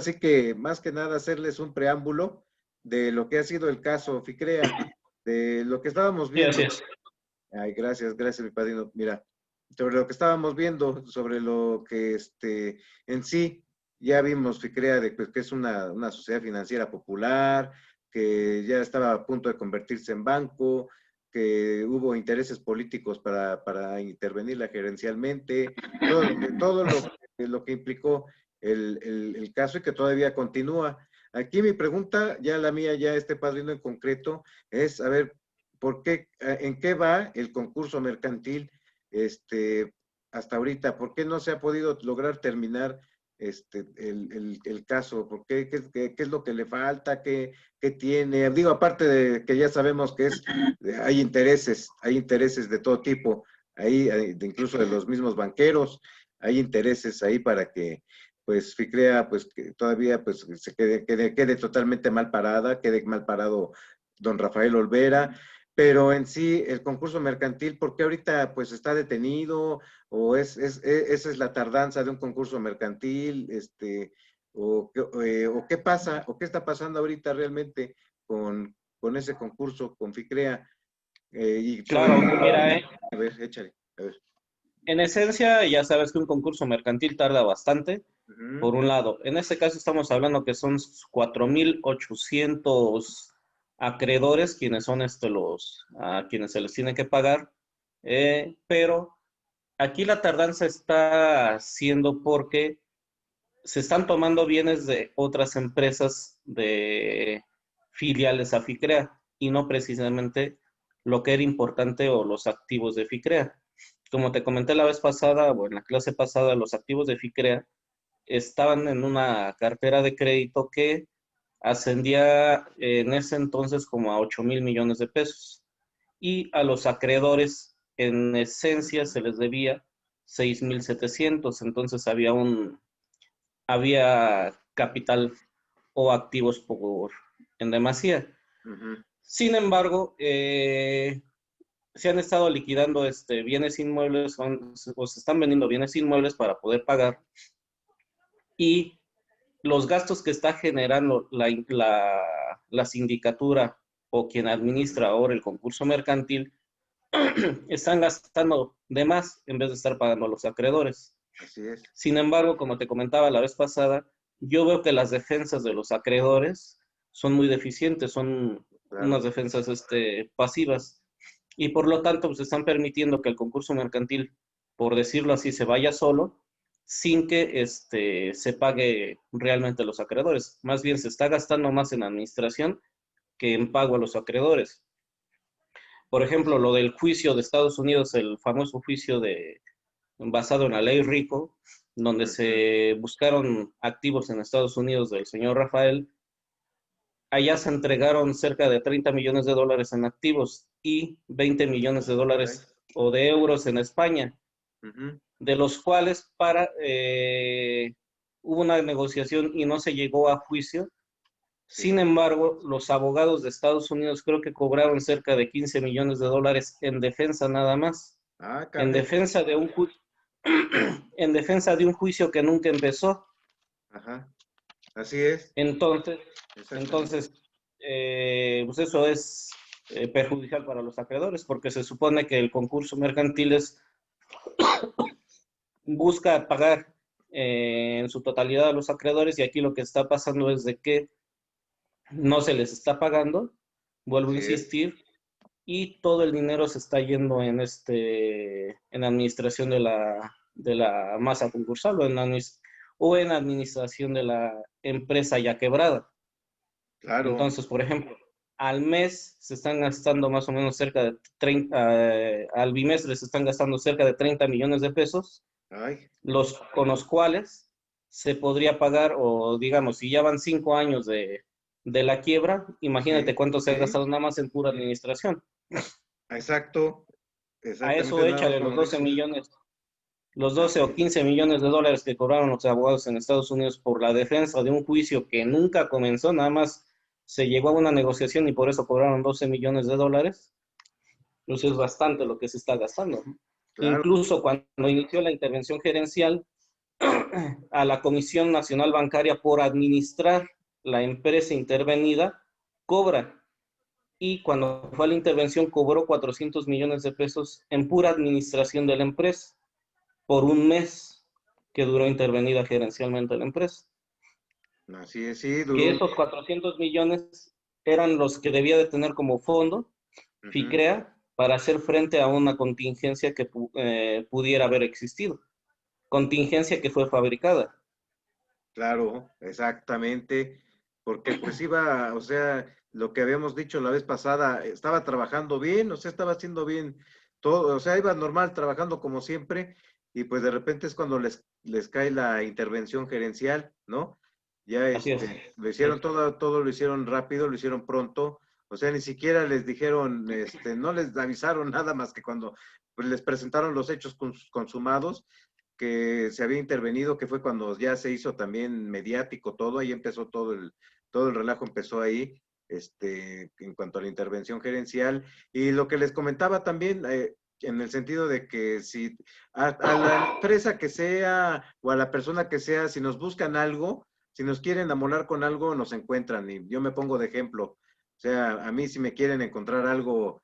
así que más que nada hacerles un preámbulo de lo que ha sido el caso FICREA, de lo que estábamos Sí, viendo. así es. Ay, gracias, gracias, mi padrino. Mira, sobre lo que estábamos viendo, sobre lo que en sí, ya vimos FICREA de pues, que es una sociedad financiera popular, que ya estaba a punto de convertirse en banco, que hubo intereses políticos para intervenirla gerencialmente, lo que implicó el caso y que todavía continúa. Aquí mi pregunta, ya la mía, ya este padrino en concreto, es, a ver, ¿por qué, en qué va el concurso mercantil hasta ahorita? ¿Por qué no se ha podido lograr terminar el caso? ¿Por qué es lo que le falta? ¿Qué tiene? Digo, aparte de que ya sabemos que hay intereses de todo tipo, incluso de los mismos banqueros, hay intereses ahí para que pues FICREA pues que todavía pues se quede totalmente mal parada, quede mal parado don Rafael Olvera, pero en sí el concurso mercantil, ¿por qué ahorita pues está detenido? ¿O esa es la tardanza de un concurso mercantil? ¿O qué pasa? ¿O qué está pasando ahorita realmente con ese concurso, con FICREA? Y sobre Claro, todo, mira, a ver, échale, a ver. en esencia ya sabes que un concurso mercantil tarda bastante, Ujú. por un lado. En este caso estamos hablando que son 4.800 acreedores quienes son a quienes se les tiene que pagar, pero aquí la tardanza está siendo porque se están tomando bienes de otras empresas de filiales a FICREA y no precisamente lo que era importante o los activos de FICREA. Como te comenté la vez pasada o en la clase pasada, los activos de FICREA estaban en una cartera de crédito que ascendía en ese entonces como a 8.000 millones de pesos. Y a los acreedores, en esencia, se les debía 6.700. Entonces había capital o activos en demasía. Ujú. Sin embargo, se han estado liquidando bienes inmuebles o se están vendiendo bienes inmuebles para poder pagar, y los gastos que está generando la sindicatura o quien administra ahora el concurso mercantil están gastando de más en vez de estar pagando a los acreedores. Así es. Sin embargo, como te comentaba la vez pasada, yo veo que las defensas de los acreedores son muy deficientes, son Claro. unas defensas pasivas, y por lo tanto pues, están permitiendo que el concurso mercantil, por decirlo así, se vaya solo sin que se pague realmente a los acreedores. Más bien se está gastando más en administración que en pago a los acreedores. Por ejemplo, lo del juicio de Estados Unidos, el famoso juicio basado en la ley RICO, donde Ujú. se buscaron activos en Estados Unidos del señor Rafael. Allá se entregaron cerca de 30 millones de dólares en activos y 20 millones de Caray. dólares o de euros en España, Ujú. de los cuales hubo una negociación y no se llegó a juicio. Sí. Sin embargo, los abogados de Estados Unidos creo que cobraron cerca de 15 millones de dólares en defensa nada más, Ah, en caray. defensa de en defensa de un juicio que nunca empezó. Ajá. Así es. Entonces, Exactamente. entonces pues eso es perjudicial para los acreedores, porque se supone que el concurso mercantil busca pagar en su totalidad a los acreedores, y aquí lo que está pasando es de que no se les está pagando, vuelvo a Así es. insistir, y todo el dinero se está yendo en administración de la masa concursal o en administración de la empresa ya quebrada. Claro. Entonces, por ejemplo, al mes se están gastando más o menos cerca de 30, al bimestre se están gastando cerca de 30 millones de pesos, Ay. con los cuales se podría pagar, o digamos, si ya van 5 años de la quiebra, imagínate Sí. cuánto se ha gastado nada más en pura administración. Exacto. A Exactamente, eso nada más échale como dices. los 12 Así o es. 15 millones de dólares que cobraron los abogados en Estados Unidos por la defensa de un juicio que nunca comenzó, nada más se llegó a una negociación y por eso cobraron 12 millones de dólares. Entonces es bastante lo que se está gastando. Claro. Incluso cuando inició la intervención gerencial, a la Comisión Nacional Bancaria por administrar la empresa intervenida, cobra. Y cuando fue a la intervención cobró 400 millones de pesos en pura administración de la empresa por un mes que duró intervenida gerencialmente la empresa. Así es, sí, Que duró. esos 400 millones eran los que debía de tener como fondo FICREA para hacer frente a una contingencia que pudiera haber existido. Contingencia que fue fabricada. Claro, exactamente, porque pues iba, o sea, lo que habíamos dicho la vez pasada, estaba trabajando bien, o sea, estaba haciendo bien todo, o sea, iba normal, trabajando como siempre, y pues de repente es cuando les cae la intervención gerencial, ¿no? Ya Así es. lo hicieron todo lo hicieron rápido, lo hicieron pronto, o sea, ni siquiera les dijeron, no les avisaron nada más que cuando pues, les presentaron los hechos consumados que se había intervenido, que fue cuando ya se hizo también mediático todo, ahí empezó todo el relajo empezó ahí, en cuanto a la intervención gerencial. Y lo que les comentaba también, en el sentido de que si a la empresa que sea o a la persona que sea, si nos buscan algo, si nos quieren amolar con algo, nos encuentran. Y yo me pongo de ejemplo. O sea, a mí si me quieren encontrar algo,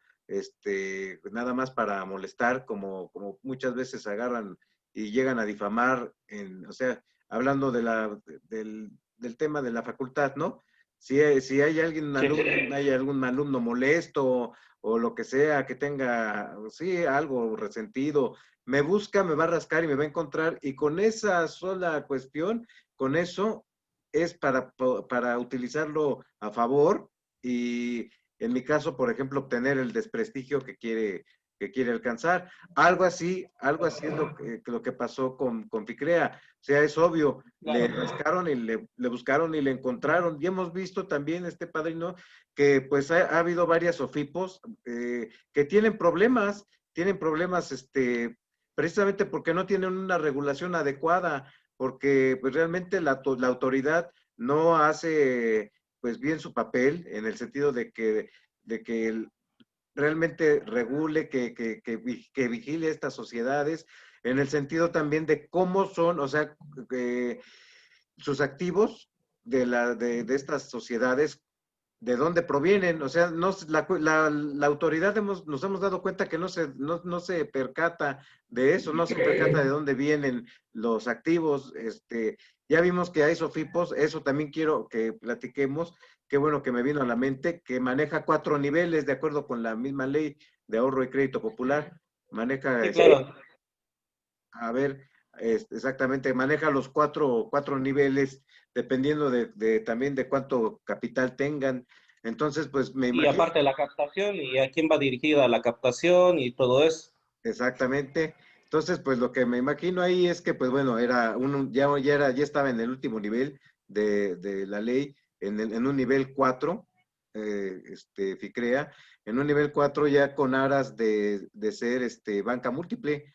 nada más para molestar, como muchas veces agarran y llegan a difamar, o sea, hablando del tema de la facultad, ¿no? Si hay alguien, Sí. hay algún alumno molesto o lo que sea, que tenga, sí, algo resentido, me busca, me va a rascar y me va a encontrar, y con esa sola cuestión, con eso, es para utilizarlo a favor y, en mi caso, por ejemplo, obtener el desprestigio que quiere alcanzar. Algo así es lo que pasó con Ficrea. O sea, es obvio, le Claro. rascaron y le buscaron y le encontraron. Y hemos visto también, padrino, que pues ha habido varias OFIPOS que tienen problemas, precisamente porque no tienen una regulación adecuada, porque pues realmente la autoridad no hace pues bien su papel en el sentido de que realmente regule, que vigile estas sociedades, en el sentido también de cómo son, o sea, sus activos de estas sociedades, de dónde provienen, o sea, la autoridad nos hemos dado cuenta que no se percata de eso, no se percata de dónde vienen los activos, ya vimos que hay SOFIPOS, eso también quiero que platiquemos, qué bueno que me vino a la mente, que maneja 4 niveles, de acuerdo con la misma ley de ahorro y crédito popular, maneja, Sí, claro. a ver, exactamente, maneja los cuatro niveles, dependiendo también de cuánto capital tengan. Entonces, pues me Y imagino, aparte de la captación y a quién va dirigida la captación y todo eso. exactamente. Entonces, pues lo que me imagino ahí es que, pues bueno, ya estaba en el último nivel de la ley, en un nivel 4, FICREA, en un nivel 4 ya con aras de ser banca múltiple.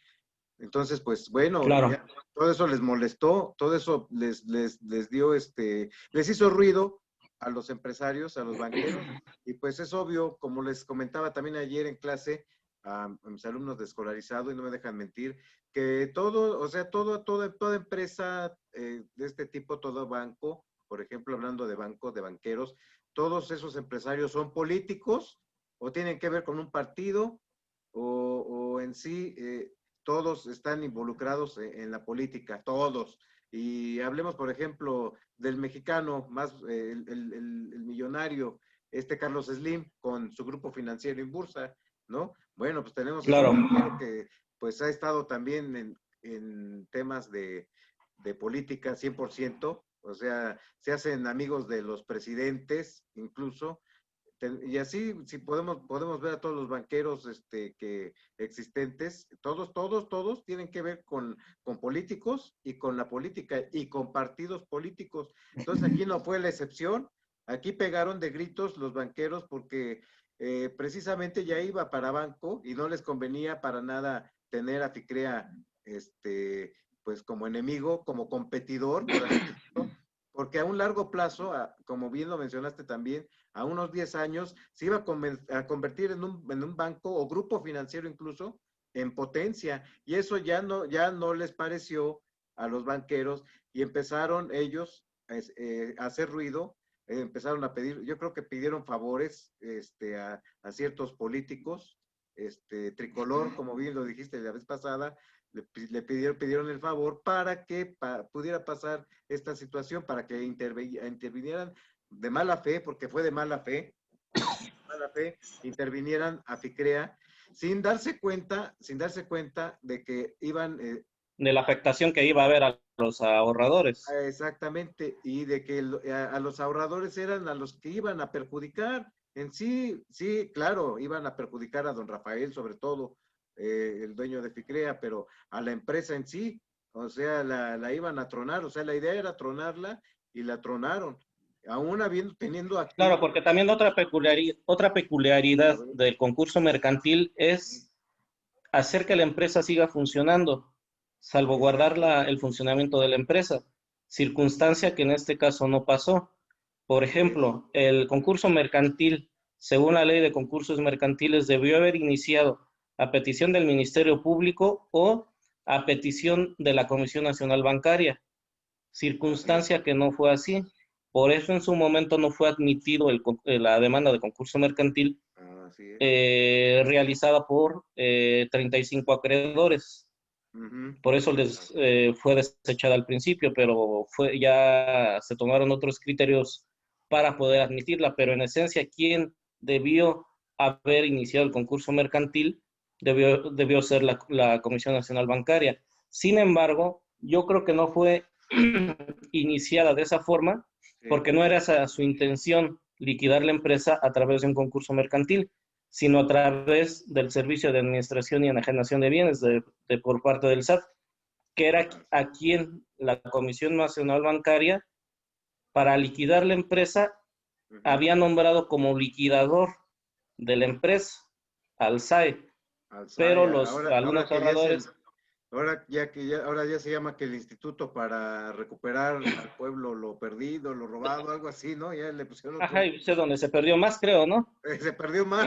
Entonces, pues bueno, Claro. ya todo eso les molestó, todo eso les dio, les hizo ruido a los empresarios, a los banqueros, y pues es obvio, como les comentaba también ayer en clase a mis alumnos de escolarizado, y no me dejan mentir, que todo, o sea, toda empresa de este tipo, todo banco, por ejemplo, hablando de bancos, de banqueros, todos esos empresarios son políticos o tienen que ver con un partido o en sí todos están involucrados en la política, todos. Y hablemos, por ejemplo, del mexicano más, el millonario, Carlos Slim, con su grupo financiero Inbursa, ¿no? Bueno, pues tenemos ese Claro. banquero que pues ha estado también en temas de política 100%, o sea, se hacen amigos de los presidentes, incluso, y así, si podemos ver a todos los banqueros que existentes, todos tienen que ver con políticos y con la política y con partidos políticos. Entonces aquí no fue la excepción, aquí pegaron de gritos los banqueros porque precisamente ya iba para banco y no les convenía para nada tener a FICREA pues como enemigo, como competidor, por así decirlo, porque a un largo plazo, como bien lo mencionaste también, a unos 10 años, se iba a convertir en un banco o grupo financiero incluso en potencia. Y eso ya no les pareció a los banqueros y empezaron ellos a hacer ruido, empezaron a pedir, yo creo que pidieron favores a ciertos políticos, tricolor, como bien lo dijiste la vez pasada, le pidieron el favor para que pudiera pasar esta situación, para que intervinieran de mala fe, porque fue de mala fe, intervinieran a FICREA sin darse cuenta de que iban de la afectación que iba a haber a los ahorradores. exactamente, y de que a los ahorradores eran a los que iban a perjudicar. En sí, sí, claro, iban a perjudicar a don Rafael, sobre todo, el dueño de FICREA, pero a la empresa en sí, o sea, la iban a tronar, o sea, la idea era tronarla y la tronaron, aún teniendo Claro, activos. porque también otra peculiaridad del concurso mercantil es hacer que la empresa siga funcionando, salvaguardar el funcionamiento de la empresa, circunstancia que en este caso no pasó. Por ejemplo, el concurso mercantil, según la ley de concursos mercantiles, debió haber iniciado a petición del Ministerio Público o a petición de la Comisión Nacional Bancaria, circunstancia que no fue así. Por eso en su momento no fue admitido la demanda de concurso mercantil realizada por 35 acreedores. Por eso les fue desechada al principio, pero ya se tomaron otros criterios para poder admitirla. Pero en esencia, quien debió haber iniciado el concurso mercantil debió ser la Comisión Nacional Bancaria. Sin embargo, yo creo que no fue iniciada de esa forma porque no era esa su intención, liquidar la empresa a través de un concurso mercantil, sino a través del Servicio de Administración y Enajenación de Bienes por parte del SAT, que era a quien la Comisión Nacional Bancaria, para liquidar la empresa, había nombrado como liquidador de la empresa al SAE, pero algunos ahorradores... Ahora ya se llama que el instituto para recuperar al pueblo lo perdido, lo robado, algo así, ¿no? Ya le pusieron Ajá, y es donde se perdió más, creo, ¿no? Se perdió más,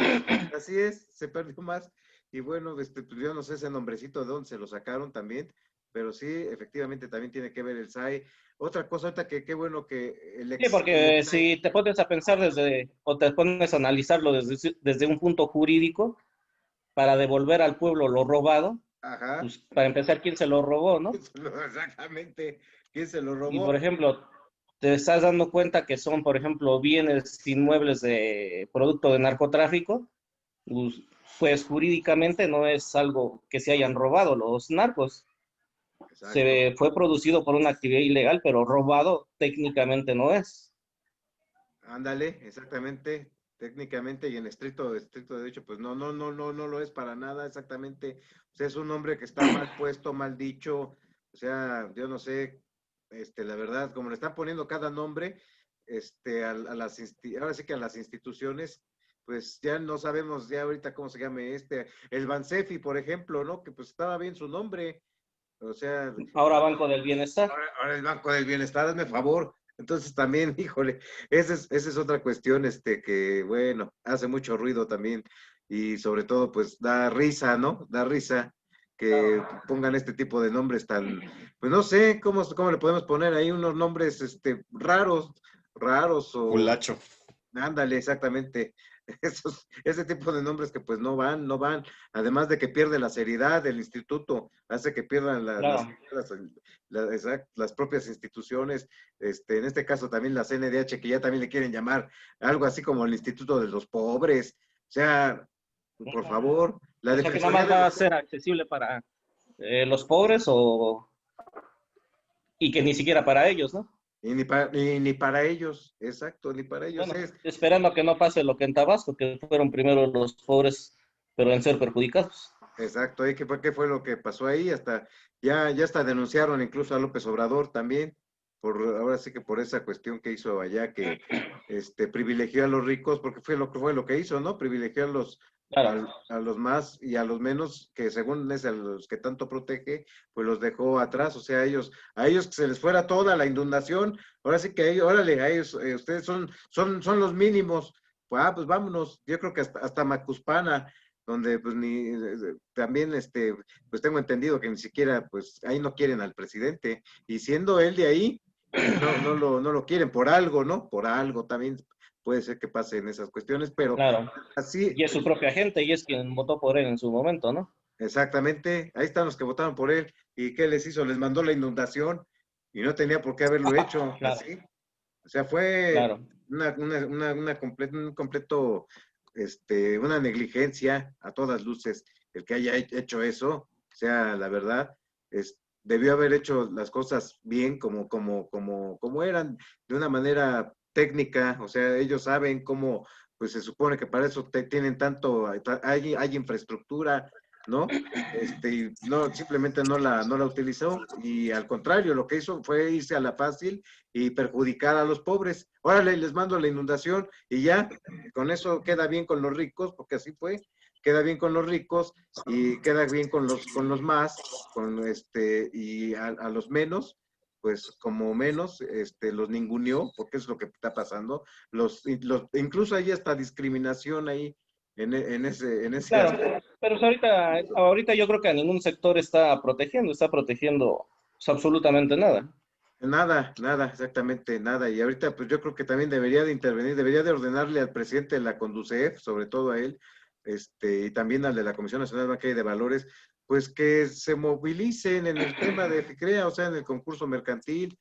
así es, se perdió más. Y bueno, pues yo no sé ese nombrecito de dónde se lo sacaron también, pero sí, efectivamente también tiene que ver el SAE. Otra cosa, ahorita que qué bueno que Sí, porque si te pones a pensar o te pones a analizarlo desde un punto jurídico, para devolver al pueblo lo robado, ajá. Pues para empezar, ¿quién se lo robó, no? Exactamente, ¿quién se lo robó? Y por ejemplo, te estás dando cuenta que son, por ejemplo, bienes inmuebles de producto de narcotráfico, pues jurídicamente no es algo que se hayan robado los narcos. Exacto. Fue producido por una actividad ilegal, pero robado técnicamente no es. Ándale, exactamente, técnicamente y en estricto derecho, pues no lo es para nada, exactamente. O sea, es un nombre que está mal puesto, mal dicho. O sea, yo no sé, la verdad, como le están poniendo cada nombre, ahora sí que a las instituciones, pues ya no sabemos ya ahorita cómo se llame el Bansefi, por ejemplo, ¿no? Que pues estaba bien su nombre. O sea, ahora Banco del Bienestar. Ahora el Banco del Bienestar, hazme favor. Entonces también, híjole, esa es otra cuestión, que, bueno, hace mucho ruido también y sobre todo, pues, da risa, ¿no? Da risa que pongan este tipo de nombres tan, pues no sé, ¿cómo le podemos poner ahí unos nombres, raros o... Culacho. Ándale, exactamente. Ese tipo de nombres que pues no van. Además de que pierde la seriedad del instituto, hace que pierdan las propias instituciones, en este caso también la CNDH, que ya también le quieren llamar algo así como el Instituto de los Pobres. O sea, por favor, o sea que nada más va a ser accesible para los pobres y que ni siquiera para ellos, ¿no? Y ni para ellos, exacto, ni para ellos. Bueno, esperando que no pase lo que en Tabasco, que fueron primero los pobres, pero en ser perjudicados. Exacto, ¿qué fue lo que pasó ahí? Ya hasta denunciaron incluso a López Obrador también, ahora sí que por esa cuestión que hizo allá, que privilegió a los ricos, porque fue lo que hizo, ¿no? Privilegió a los más y a los menos, que según es a los que tanto protege, pues los dejó atrás. O sea, a ellos que se les fuera toda la inundación, ahora sí que a ellos, ustedes son los mínimos. Pues vámonos, yo creo que hasta Macuspana, donde pues ni, también pues tengo entendido que ni siquiera, pues ahí no quieren al presidente, y siendo él de ahí, pues no lo quieren por algo, ¿no? Por algo también puede ser que pase en esas cuestiones, pero Claro. así, Y es su propia gente y es quien votó por él en su momento, ¿no? exactamente, ahí están los que votaron por él, y ¿qué les hizo? Les mandó la inundación, y no tenía por qué haberlo hecho, Claro, así. O sea, fue claro. un completo, una negligencia a todas luces el que haya hecho eso. O sea, la verdad, debió haber hecho las cosas bien como eran, de una manera técnica. O sea, ellos saben cómo, pues se supone que para eso tienen tanto, hay infraestructura, ¿no? Y no, simplemente no la utilizó, y al contrario, lo que hizo fue irse a la fácil y perjudicar a los pobres. Órale, les mando la inundación y ya, con eso queda bien con los ricos, porque así fue, queda bien con los ricos y queda bien con los más, y a los menos, pues como menos, los ninguneó, porque es lo que está pasando. Incluso hay hasta discriminación ahí en ese Claro, aspecto. pero pues ahorita yo creo que a ningún sector está protegiendo pues, absolutamente nada. Nada, nada, exactamente nada. Y ahorita, pues yo creo que también debería de intervenir, debería de ordenarle al presidente de la Conducef, sobre todo a él, y también al de la Comisión Nacional Bancaria y de Valores, pues que se movilicen en el tema de FICREA, o sea, en el concurso mercantil,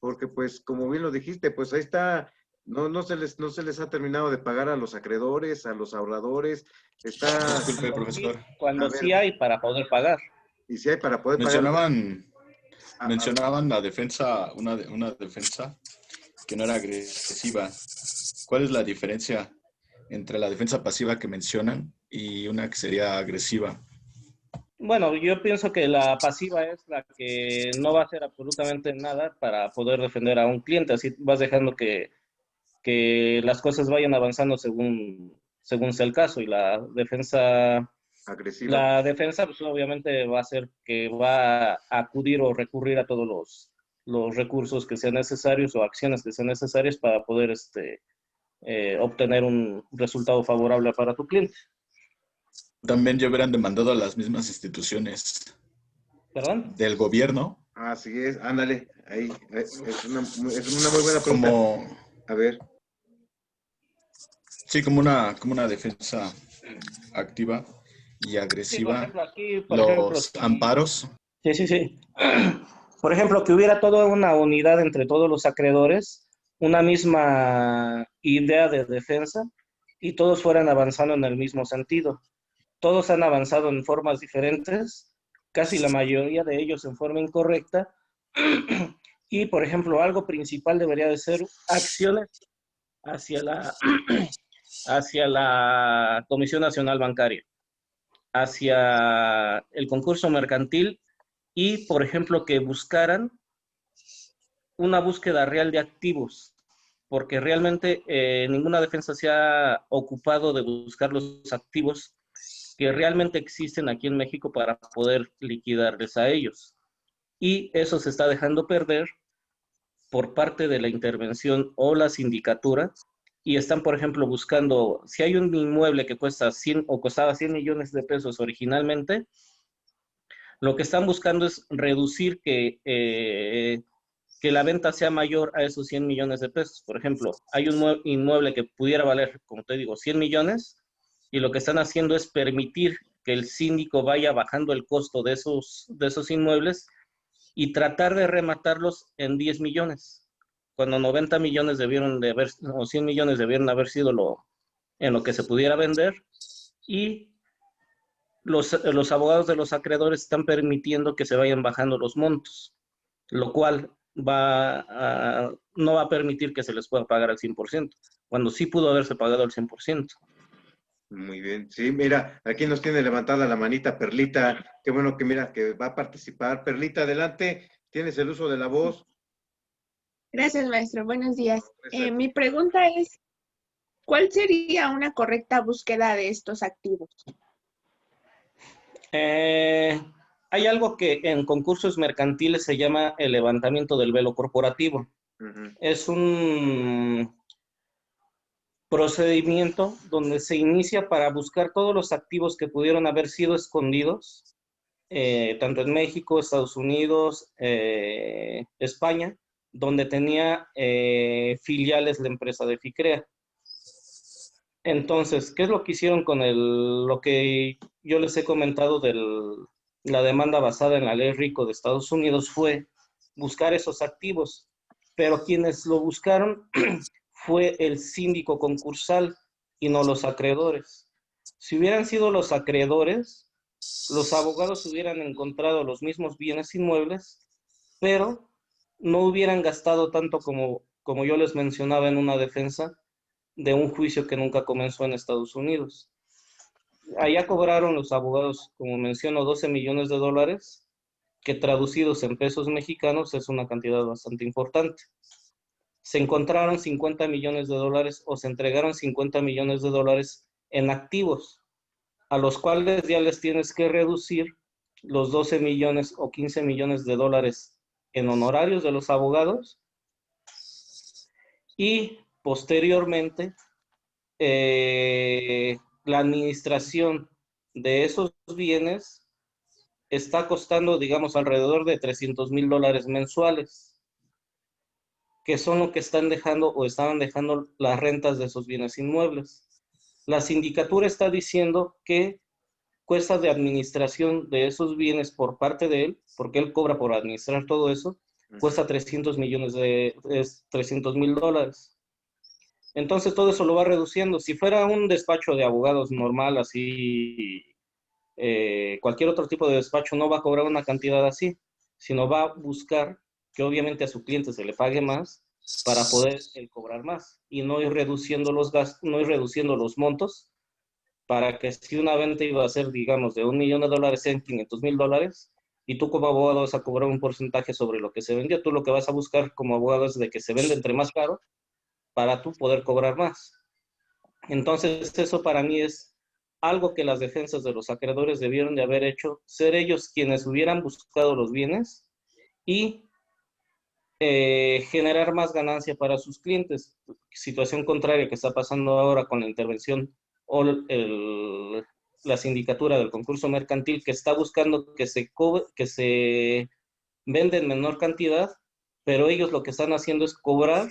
porque pues como bien lo dijiste, pues ahí está, no se les ha terminado de pagar a los acreedores, a los ahorradores, está, Disculpe, profesor. a Cuando ver, sí hay para poder pagar. y si hay para poder pagar, Mencionaban, a ver, mencionaban la defensa, una defensa que no era agresiva. ¿Cuál es la diferencia entre la defensa pasiva que mencionan y una que sería agresiva? Bueno, yo pienso que la pasiva es la que no va a hacer absolutamente nada para poder defender a un cliente, así vas dejando que las cosas vayan avanzando según sea el caso. Y agresiva. la defensa pues obviamente va a ser que va a acudir o recurrir a todos los recursos que sean necesarios o acciones que sean necesarias para poder obtener un resultado favorable para tu cliente. También ya hubieran demandado a las mismas instituciones ¿Perdón? del gobierno Así es, ándale, ahí, es una muy buena pregunta. como, A ver, sí, como una defensa activa y Sí, por agresiva. ejemplo, aquí, por ejemplo, Los amparos, sí, sí, sí. Por ejemplo, que hubiera toda una unidad entre todos los acreedores, una misma idea de defensa y todos fueran avanzando en el mismo sentido. Todos han avanzado en formas diferentes, casi la mayoría de ellos en forma incorrecta. Y, por ejemplo, algo principal debería de ser acciones hacia hacia la Comisión Nacional Bancaria, hacia el concurso mercantil y, por ejemplo, que buscaran una búsqueda real de activos, porque realmente ninguna defensa se ha ocupado de buscar los activos que realmente existen aquí en México para poder liquidarles a ellos. Y eso se está dejando perder por parte de la intervención o la sindicatura, y están, por ejemplo, buscando, si hay un inmueble que cuesta 100 o costaba 100 millones de pesos originalmente, lo que están buscando es reducir que la venta sea mayor a esos 100 millones de pesos. Por ejemplo, hay un inmueble que pudiera valer, como te digo, 100 millones, y lo que están haciendo es permitir que el síndico vaya bajando el costo de esos inmuebles y tratar de rematarlos en 10 millones, cuando 90 millones debieron de haber, o 100 millones debieron haber sido en lo que se pudiera vender, y los abogados de los acreedores están permitiendo que se vayan bajando los montos, lo cual no va a permitir que se les pueda pagar al 100%, cuando sí pudo haberse pagado al 100%. muy bien. Sí, mira, aquí nos tiene levantada la manita Perlita. Qué bueno que mira que va a participar. Perlita, adelante. Tienes el uso de la voz. Gracias, maestro. Buenos días. Pues, Mi pregunta es, ¿cuál sería una correcta búsqueda de estos activos? Eh, Hay algo que en concursos mercantiles se llama el levantamiento del velo corporativo. ujú, Es procedimiento donde se inicia para buscar todos los activos que pudieron haber sido escondidos, tanto en México, Estados Unidos, España, donde tenía filiales la empresa de FICREA. Entonces, ¿qué es lo que hicieron con lo que yo les he comentado de la demanda basada en la ley RICO de Estados Unidos? Fue buscar esos activos, pero quienes lo buscaron fue el síndico concursal y no los acreedores. Si hubieran sido los acreedores, los abogados hubieran encontrado los mismos bienes inmuebles, pero no hubieran gastado tanto como yo les mencionaba en una defensa de un juicio que nunca comenzó en Estados Unidos. Allá cobraron los abogados, como menciono, 12 millones de dólares, que traducidos en pesos mexicanos es una cantidad bastante importante. Se encontraron 50 millones de dólares o se entregaron 50 millones de dólares en activos, a los cuales ya les tienes que reducir los 12 millones o 15 millones de dólares en honorarios de los abogados, y posteriormente la administración de esos bienes está costando, digamos, alrededor de $300,000 mensuales, que son lo que están dejando o estaban dejando las rentas de esos bienes inmuebles. La sindicatura está diciendo que cuesta de administración de esos bienes por parte de él, porque él cobra por administrar todo eso, cuesta $300,000. Entonces todo eso lo va reduciendo. Si fuera un despacho de abogados normal, así, cualquier otro tipo de despacho no va a cobrar una cantidad así, sino va a buscar que obviamente a su cliente se le pague más para poder cobrar más y no ir reduciendo los gastos, no ir reduciendo los montos, para que si una venta iba a ser, digamos, de $1 millón en $500,000 y tú como abogado vas a cobrar un porcentaje sobre lo que se vendió, tú lo que vas a buscar como abogado es de que se venda entre más caro para tú poder cobrar más. Entonces eso para mí es algo que las defensas de los acreedores debieron de haber hecho, ser ellos quienes hubieran buscado los bienes y generar más ganancia para sus clientes. Situación contraria que está pasando ahora con la intervención o la sindicatura del concurso mercantil, que está buscando que se venda en menor cantidad, pero ellos lo que están haciendo es cobrar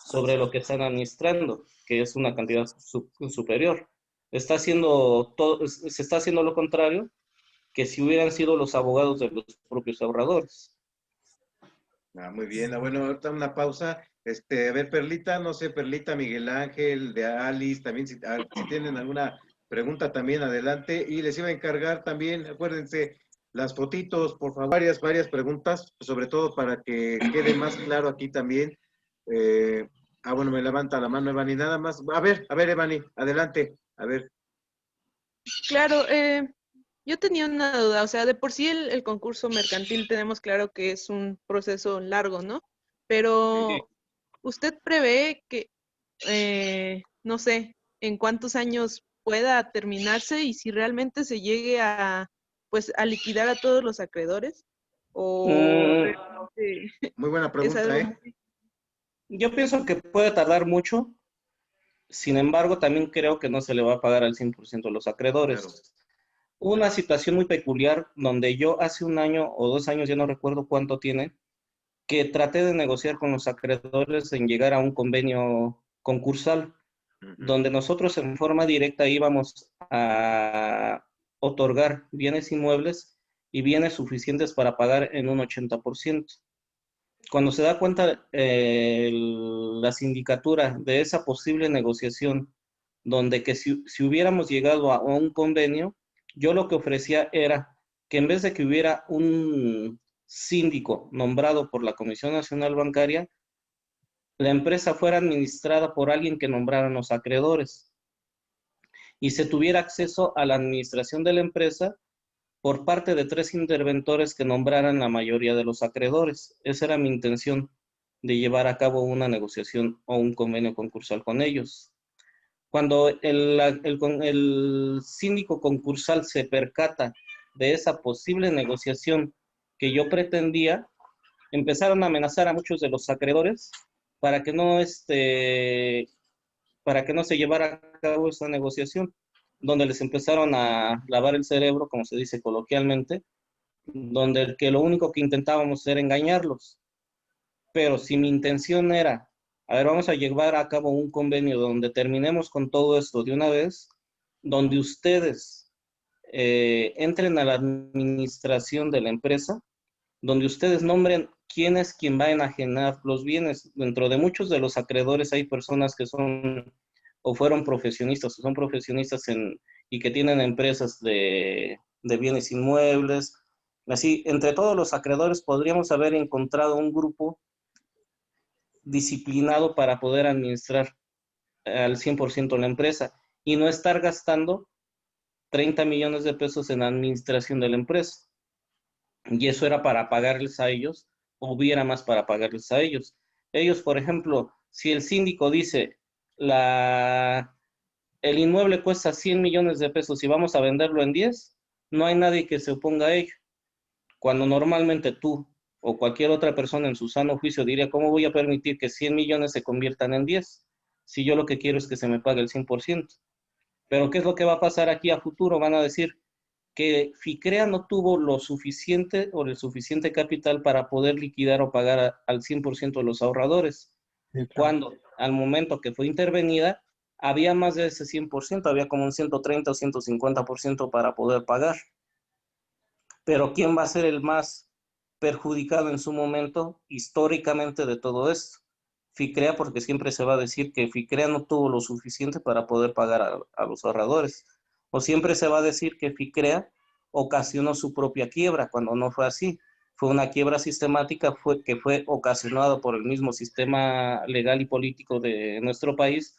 sobre lo que están administrando, que es una cantidad superior. Se está haciendo lo contrario que si hubieran sido los abogados de los propios ahorradores. Muy bien. Bueno, ahorita una pausa. A ver, Perlita, no sé, Perlita, Miguel Ángel, de Alice, también si tienen alguna pregunta también, adelante. Y les iba a encargar también, acuérdense, las fotitos, por favor, varias preguntas, sobre todo para que quede más claro aquí también. Bueno, me levanta la mano Evani, nada más. A ver, Evani, adelante, a ver. Claro, yo tenía una duda, o sea, de por sí el concurso mercantil tenemos claro que es un proceso largo, ¿no? Pero ¿usted prevé que, no sé, en cuántos años pueda terminarse y si realmente se llegue pues, a liquidar a todos los acreedores? ¿O muy buena pregunta, ¿eh? Yo pienso que puede tardar mucho, sin embargo, también creo que no se le va a pagar al 100% a los acreedores. Claro. Una situación muy peculiar donde yo hace 1 año o 2 años, ya no recuerdo cuánto tiene, que traté de negociar con los acreedores en llegar a un convenio concursal, donde nosotros en forma directa íbamos a otorgar bienes inmuebles y bienes suficientes para pagar en un 80%. Cuando se da cuenta la sindicatura de esa posible negociación, donde que si hubiéramos llegado a un convenio, yo lo que ofrecía era que en vez de que hubiera un síndico nombrado por la Comisión Nacional Bancaria, la empresa fuera administrada por alguien que nombraran los acreedores y se tuviera acceso a la administración de la empresa por parte de 3 interventores que nombraran la mayoría de los acreedores. Esa era mi intención, de llevar a cabo una negociación o un convenio concursal con ellos. Cuando el síndico concursal se percata de esa posible negociación que yo pretendía, empezaron a amenazar a muchos de los acreedores para que no para que no se llevara a cabo esa negociación, donde les empezaron a lavar el cerebro, como se dice coloquialmente, donde que lo único que intentábamos era engañarlos. Pero si mi intención era, a ver, vamos a llevar a cabo un convenio donde terminemos con todo esto de una vez, donde ustedes entren a la administración de la empresa, donde ustedes nombren quién es quien va a enajenar los bienes. Dentro de muchos de los acreedores hay personas que son o fueron profesionistas o son profesionistas y que tienen empresas de bienes inmuebles. Así, entre todos los acreedores podríamos haber encontrado un grupo disciplinado para poder administrar al 100% la empresa y no estar gastando 30 millones de pesos en administración de la empresa. Y eso era para pagarles a ellos, o hubiera más para pagarles a ellos. Ellos, por ejemplo, si el síndico dice, el inmueble cuesta 100 millones de pesos y vamos a venderlo en 10, no hay nadie que se oponga a ello. Cuando normalmente tú o cualquier otra persona en su sano juicio diría, ¿cómo voy a permitir que 100 millones se conviertan en 10? Si yo lo que quiero es que se me pague el 100%. Pero ¿qué es lo que va a pasar aquí a futuro? Van a decir que FICREA no tuvo lo suficiente o el suficiente capital para poder liquidar o pagar al 100% de los ahorradores. Sí, claro. Cuando al momento que fue intervenida, había más de ese 100%, había como un 130 o 150% para poder pagar. Pero ¿quién va a ser el más perjudicado en su momento históricamente de todo esto? FICREA, porque siempre se va a decir que FICREA no tuvo lo suficiente para poder pagar a los ahorradores. O siempre se va a decir que FICREA ocasionó su propia quiebra, cuando no fue así. Fue una quiebra sistemática que fue ocasionada por el mismo sistema legal y político de nuestro país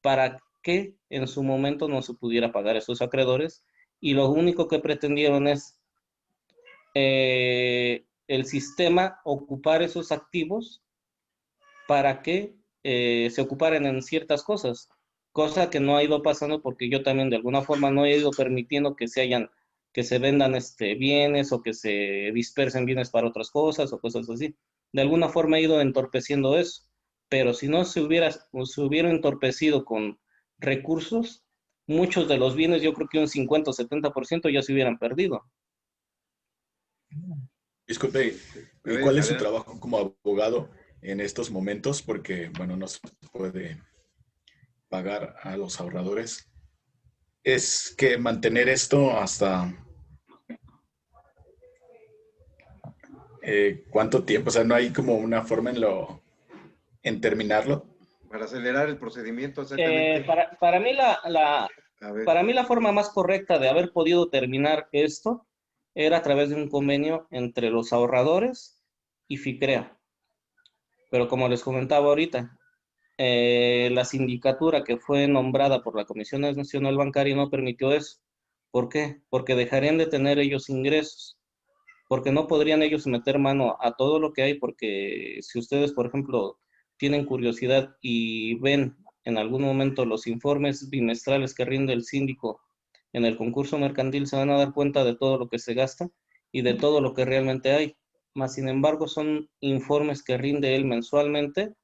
para que en su momento no se pudiera pagar a esos acreedores. Y lo único que pretendieron es el sistema ocupar esos activos para que se ocuparan en ciertas cosas, cosa que no ha ido pasando porque yo también de alguna forma no he ido permitiendo que se vendan bienes o que se dispersen bienes para otras cosas o cosas así. De alguna forma he ido entorpeciendo eso, pero si no se hubiera entorpecido con recursos, muchos de los bienes, yo creo que un 50 o 70% ya se hubieran perdido. Disculpe, ¿y cuál es su trabajo como abogado en estos momentos? Porque, bueno, no se puede pagar a los ahorradores. Es que mantener esto hasta ¿cuánto tiempo? O sea, no hay como una forma en terminarlo. Para acelerar el procedimiento, exactamente. Para mí la forma más correcta de haber podido terminar esto era a través de un convenio entre los ahorradores y FICREA. Pero como les comentaba ahorita, la sindicatura que fue nombrada por la Comisión Nacional Bancaria no permitió eso. ¿Por qué? Porque dejarían de tener ellos ingresos, porque no podrían ellos meter mano a todo lo que hay, porque si ustedes, por ejemplo, tienen curiosidad y ven en algún momento los informes bimestrales que rinde el síndico en el concurso mercantil, se van a dar cuenta de todo lo que se gasta y de todo lo que realmente hay. Más sin embargo, son informes que rinde él mensualmente,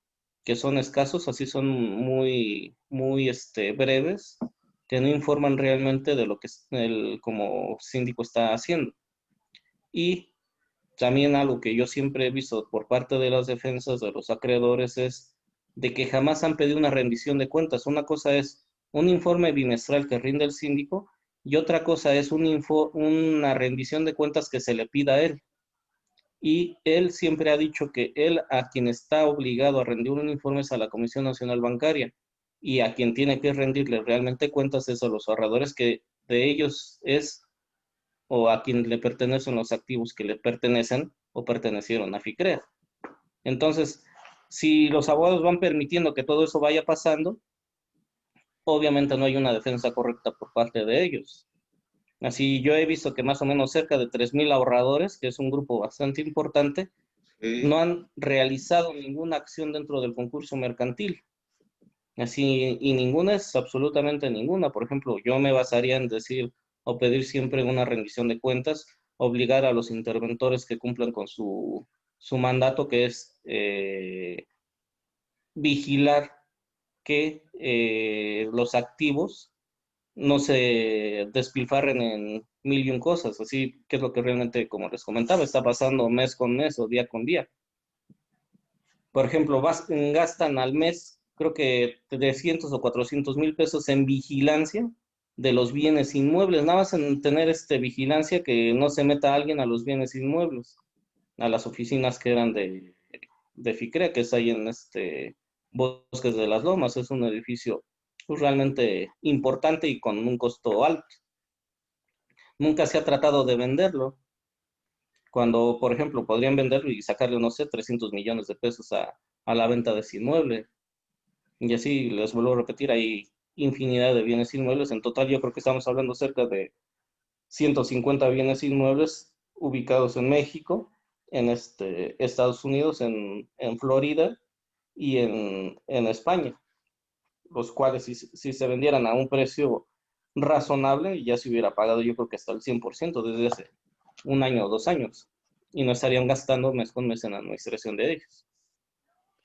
que son escasos, así son muy breves, que no informan realmente de lo que él como síndico está haciendo. Y también algo que yo siempre he visto por parte de las defensas de los acreedores es de que jamás han pedido una rendición de cuentas. Una cosa es un informe bimestral que rinde el síndico y otra cosa es una rendición de cuentas que se le pida a él. Y él siempre ha dicho que él a quien está obligado a rendir un informe es a la Comisión Nacional Bancaria y a quien tiene que rendirle realmente cuentas es a los ahorradores, que de ellos es o a quien le pertenecen los activos que le pertenecen o pertenecieron a FICREA. Entonces, si los abogados van permitiendo que todo eso vaya pasando, obviamente no hay una defensa correcta por parte de ellos. Así yo he visto que más o menos cerca de 3,000 ahorradores, que es un grupo bastante importante, sí, no han realizado ninguna acción dentro del concurso mercantil. Así, y ninguna es absolutamente ninguna. Por ejemplo, yo me basaría en decir o pedir siempre una rendición de cuentas, obligar a los interventores que cumplan con su mandato, que es vigilar que los activos no se despilfarren en mil y un cosas, así que es lo que realmente, como les comentaba, está pasando mes con mes o día con día. Por ejemplo, gastan al mes, creo que 300 o 400 mil pesos en vigilancia de los bienes inmuebles, nada más en tener vigilancia que no se meta alguien a los bienes inmuebles, a las oficinas que eran de FICREA, que es ahí en Bosques de las Lomas. Es un edificio pues, realmente importante y con un costo alto. Nunca se ha tratado de venderlo, cuando, por ejemplo, podrían venderlo y sacarle, no sé, 300 millones de pesos a la venta de ese inmueble. Y así, les vuelvo a repetir, hay infinidad de bienes inmuebles. En total, yo creo que estamos hablando cerca de 150 bienes inmuebles ubicados en México, en Estados Unidos, en Florida y en España, los cuales si se vendieran a un precio razonable, ya se hubiera pagado yo creo que hasta el 100% desde hace un año o 2 años, y no estarían gastando mes con mes en la administración de ellos.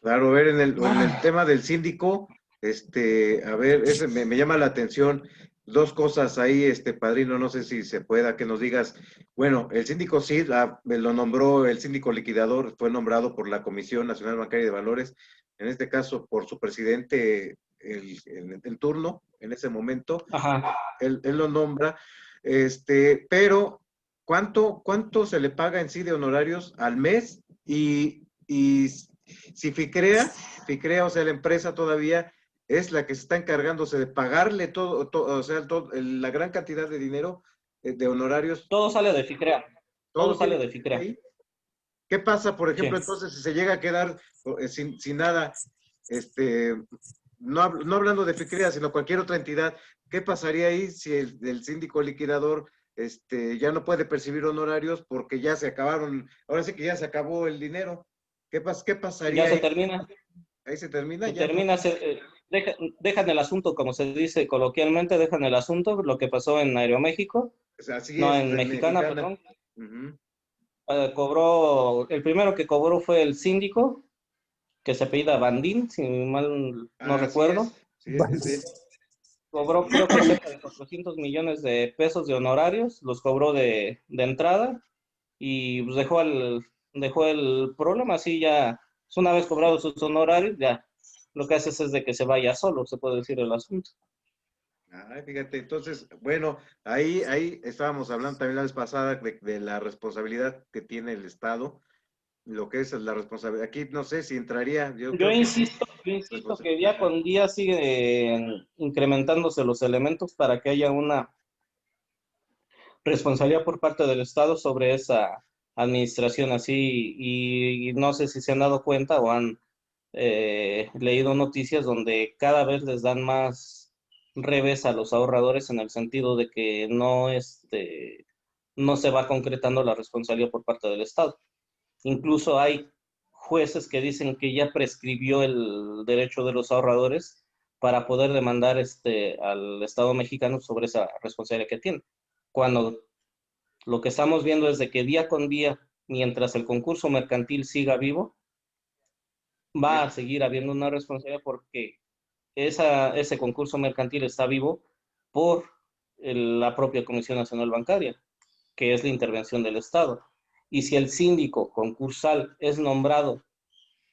Claro, a ver, en el tema del síndico, a ver, ese me llama la atención. Dos cosas ahí, padrino, no sé si se pueda que nos digas. Bueno, el síndico sí, lo nombró el síndico liquidador, fue nombrado por la Comisión Nacional Bancaria de Valores, en este caso por su presidente en turno, en ese momento. Ajá. Él lo nombra, pero ¿cuánto se le paga en sí de honorarios al mes? Y si FICREA, o sea, la empresa todavía es la que se está encargándose de pagarle todo, o sea, la gran cantidad de dinero de honorarios. Todo sale de FICREA. Todo sale de FICREA. Ahí. ¿Qué pasa, por ejemplo, Sí. entonces, si se llega a quedar sin nada, no hablando de FICREA, sino cualquier otra entidad, ¿qué pasaría ahí si el síndico liquidador ya no puede percibir honorarios porque ya se acabaron, ahora sí que ya se acabó el dinero? ¿Qué pasaría? Ya se termina. Ahí se termina. Se termina, dejan el asunto, como se dice coloquialmente, dejan el asunto, lo que pasó en Aeroméxico, Así no, es, en Mexicana, perdón. Uh-huh. El primero que cobró fue el síndico, que se apellida Bandín, si mal no recuerdo. Sí. Cobró creo que cerca de 400 millones de pesos de honorarios, los cobró de entrada y pues dejó el problema así ya. Una vez cobrados sus honorarios, ya lo que haces es de que se vaya solo, se puede decir el asunto. Fíjate, entonces, bueno, ahí estábamos hablando también la vez pasada de la responsabilidad que tiene el Estado, lo que es la responsabilidad. Aquí no sé si entraría. Yo insisto que día con día siguen incrementándose los elementos para que haya una responsabilidad por parte del Estado sobre esa administración así, y no sé si se han dado cuenta o han leído noticias donde cada vez les dan más revés a los ahorradores en el sentido de que no se va concretando la responsabilidad por parte del Estado. Incluso hay jueces que dicen que ya prescribió el derecho de los ahorradores para poder demandar al Estado mexicano sobre esa responsabilidad que tiene. Cuando lo que estamos viendo es de que día con día, mientras el concurso mercantil siga vivo, va a seguir habiendo una responsabilidad porque ese concurso mercantil está vivo por la propia Comisión Nacional Bancaria, que es la intervención del Estado. Y si el síndico concursal es nombrado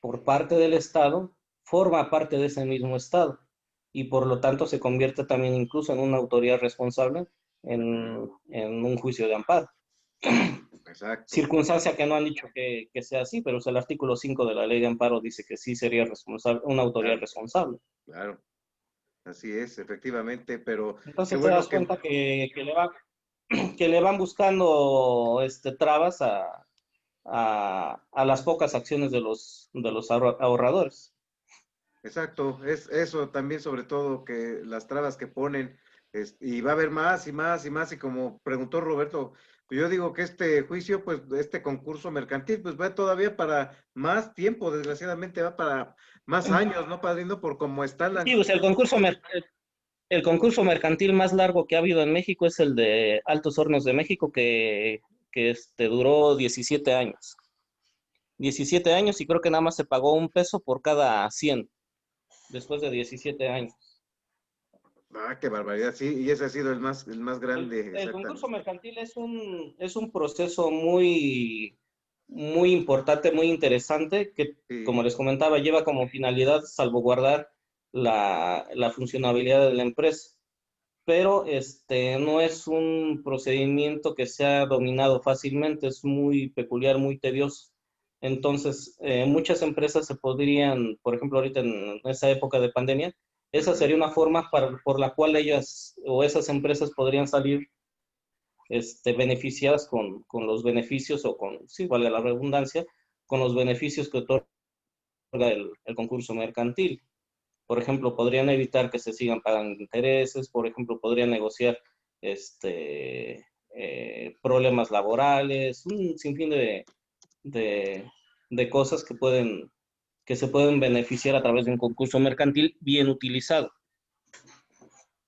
por parte del Estado, forma parte de ese mismo Estado y por lo tanto se convierte también incluso en una autoridad responsable en un juicio de amparo. Exacto. Circunstancia que no han dicho que sea así, pero el artículo 5 de la ley de amparo dice que sí sería responsable, una autoridad responsable. Claro, así es, efectivamente, pero... Entonces te das cuenta que le van buscando trabas a las pocas acciones de los ahorradores. Exacto, es eso también, sobre todo que las trabas que ponen, y va a haber más y más y más, y como preguntó Roberto, yo digo que este juicio, pues este concurso mercantil, pues va todavía para más tiempo, desgraciadamente va para más años, ¿no, padrino? Por cómo está la... Sí, pues el concurso mercantil más largo que ha habido en México es el de Altos Hornos de México, que duró 17 años. 17 años y creo que nada más se pagó $1 por cada 100. después de 17 años. Ah, qué barbaridad, sí, y ese ha sido el más grande. El concurso mercantil es un proceso muy, muy importante, muy interesante, que, Sí. como les comentaba, lleva como finalidad salvaguardar la funcionabilidad de la empresa. Pero no es un procedimiento que sea dominado fácilmente, es muy peculiar, muy tedioso. Entonces, muchas empresas se podrían, por ejemplo, ahorita en esa época de pandemia, esa sería una forma por la cual ellas o esas empresas podrían salir beneficiadas con los beneficios o con, sí, valga la redundancia, con los beneficios que otorga el concurso mercantil. Por ejemplo, podrían evitar que se sigan pagando intereses, por ejemplo, podrían negociar problemas laborales, un sinfín de cosas que se pueden beneficiar a través de un concurso mercantil bien utilizado.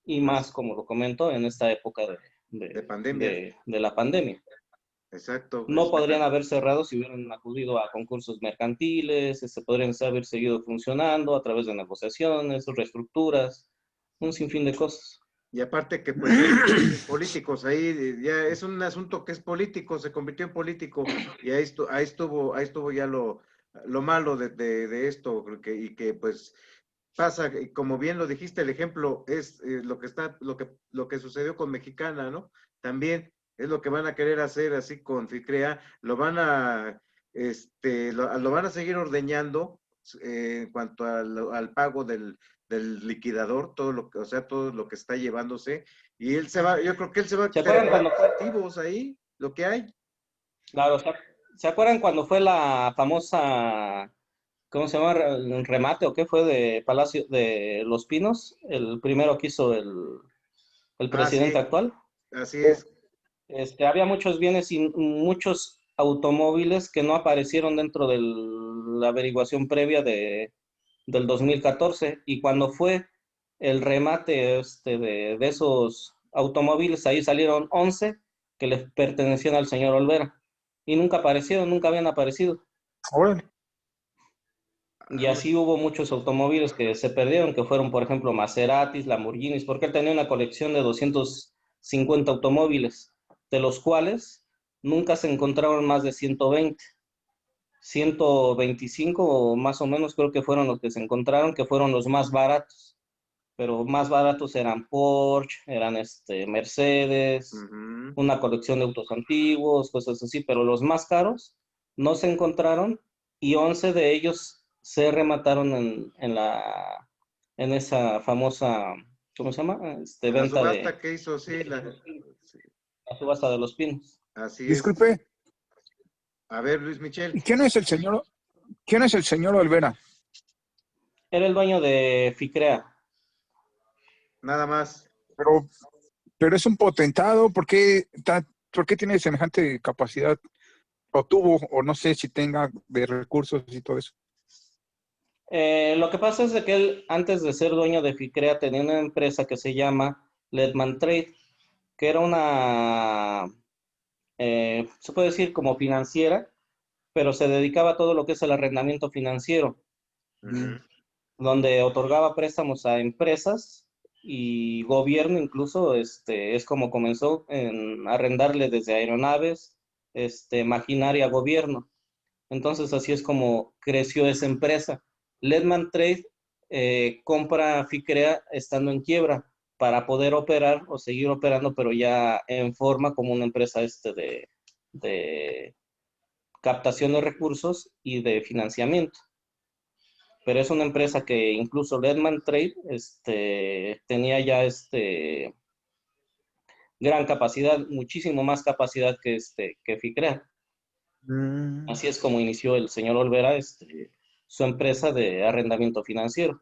Y más, como lo comento, en esta época de pandemia. de la pandemia. Exacto. No podrían haber cerrado si hubieran acudido a concursos mercantiles, podrían haber seguido funcionando a través de negociaciones, reestructuras, un sinfín de cosas. Y aparte que pues hay políticos ahí, ya es un asunto que es político, se convirtió en político, y ahí estuvo ya lo malo de esto, y que pues pasa, y como bien lo dijiste, el ejemplo es lo que sucedió con Mexicana, ¿no? También es lo que van a querer hacer así con FICREA, lo van a seguir ordeñando en cuanto al pago del liquidador, todo lo que está llevándose, y yo creo que él se va a ¿Se acuerdan tener cuando fue? activos ahí, lo que hay. Claro, ¿se acuerdan cuando fue la famosa, ¿cómo se llama? Remate o qué fue de Palacio de Los Pinos, el primero que hizo el presidente Sí, actual? así es. Había muchos bienes y muchos automóviles que no aparecieron dentro de la averiguación previa del 2014, y cuando fue el remate de esos automóviles, ahí salieron 11 que le pertenecían al señor Olvera y nunca aparecieron, nunca habían aparecido. Órale. Y así hubo muchos automóviles que se perdieron, que fueron, por ejemplo, Maseratis, Lamborghinis, porque él tenía una colección de 250 automóviles, de los cuales nunca se encontraron más de 120. 125 más o menos creo que fueron los que se encontraron, que fueron los más baratos, pero más baratos eran Porsche, eran Mercedes, una colección de autos antiguos, cosas así, pero los más caros no se encontraron, y 11 de ellos se remataron en esa famosa, ¿cómo se llama? La Venta subasta que hizo, sí, sí, la subasta de Los Pinos. así es. Disculpe, A ver, Luis Michel. ¿quién es el señor Olvera? Era el dueño de FICREA. Nada más. Pero es un potentado, ¿por qué tiene semejante capacidad? O tuvo, o no sé si tenga de recursos y todo eso. Lo que pasa es de que él, antes de ser dueño de FICREA, tenía una empresa que se llama Ledman Trade, que era una, se puede decir como financiera, pero se dedicaba a todo lo que es el arrendamiento financiero, donde otorgaba préstamos a empresas y gobierno, incluso es como comenzó en arrendarle desde aeronaves, maquinaria a gobierno. Entonces así es como creció esa empresa. Ledman Trade compra FICREA estando en quiebra para poder operar o seguir operando, pero ya en forma como una empresa de captación de recursos y de financiamiento. Pero es una empresa que incluso Ledman Trade tenía ya gran capacidad, muchísimo más capacidad que FICREA. Así es como inició el señor Olvera su empresa de arrendamiento financiero.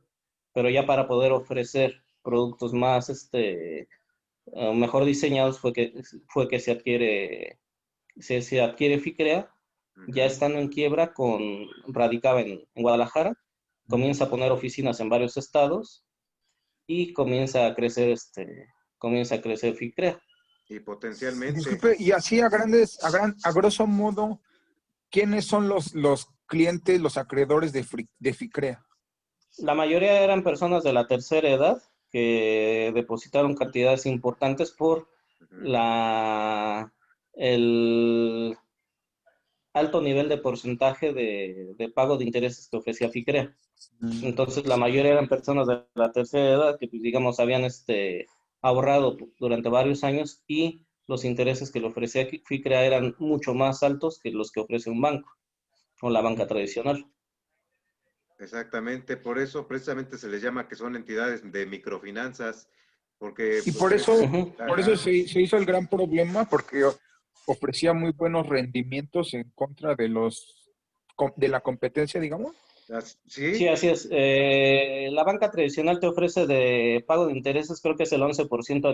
Pero ya para poder ofrecer productos más mejor diseñados fue que se adquiere FICREA, ya estando en quiebra, radicaba en Guadalajara, comienza a poner oficinas en varios estados y comienza a crecer FICREA. Y potencialmente. Disculpe, y así a grosso modo, ¿quiénes son los clientes, los acreedores de FICREA? La mayoría eran personas de la tercera edad que depositaron cantidades importantes por el alto nivel de porcentaje de pago de intereses que ofrecía FICREA. Entonces, la mayoría eran personas de la tercera edad que, pues, digamos, habían ahorrado durante varios años y los intereses que le ofrecía FICREA eran mucho más altos que los que ofrece un banco o la banca tradicional. Exactamente, por eso precisamente se les llama que son entidades de microfinanzas, porque Y pues, por eso se hizo el gran problema, porque ofrecía muy buenos rendimientos en contra de la competencia, digamos. Sí, sí, así es. La banca tradicional te ofrece de pago de intereses, creo que es el 11%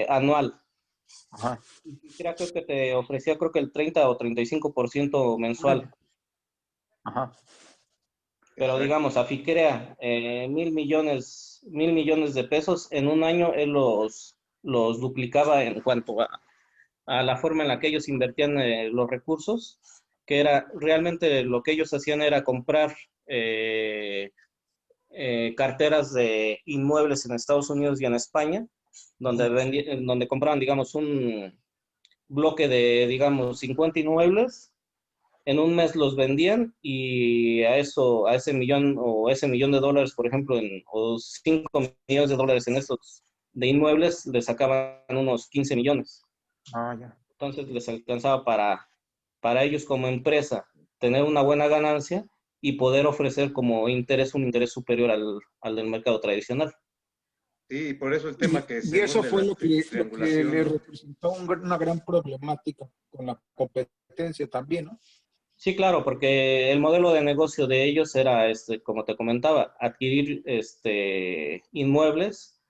anual. Ajá. Creo que te ofrecía, creo que el 30 o 35% mensual. Ajá. Pero exacto. digamos, a FICREA, 1,000 millones de pesos, en un año él los duplicaba en cuanto a la forma en la que ellos invertían los recursos, que era realmente lo que ellos hacían era comprar carteras de inmuebles en Estados Unidos y en España, donde compraban, digamos, un bloque de, digamos, 50 inmuebles, en un mes los vendían y a ese millón o ese millón de dólares, por ejemplo, o 5 millones de dólares en estos de inmuebles, les sacaban unos 15 millones. Ah, ya. Entonces les alcanzaba para ellos como empresa tener una buena ganancia y poder ofrecer como interés un interés superior al del mercado tradicional. Sí, por eso el tema que Y eso según de fue la lo que triangulación, le ¿no? representó una gran problemática con la competencia también, ¿no? Sí, claro, porque el modelo de negocio de ellos era, como te comentaba, adquirir inmuebles,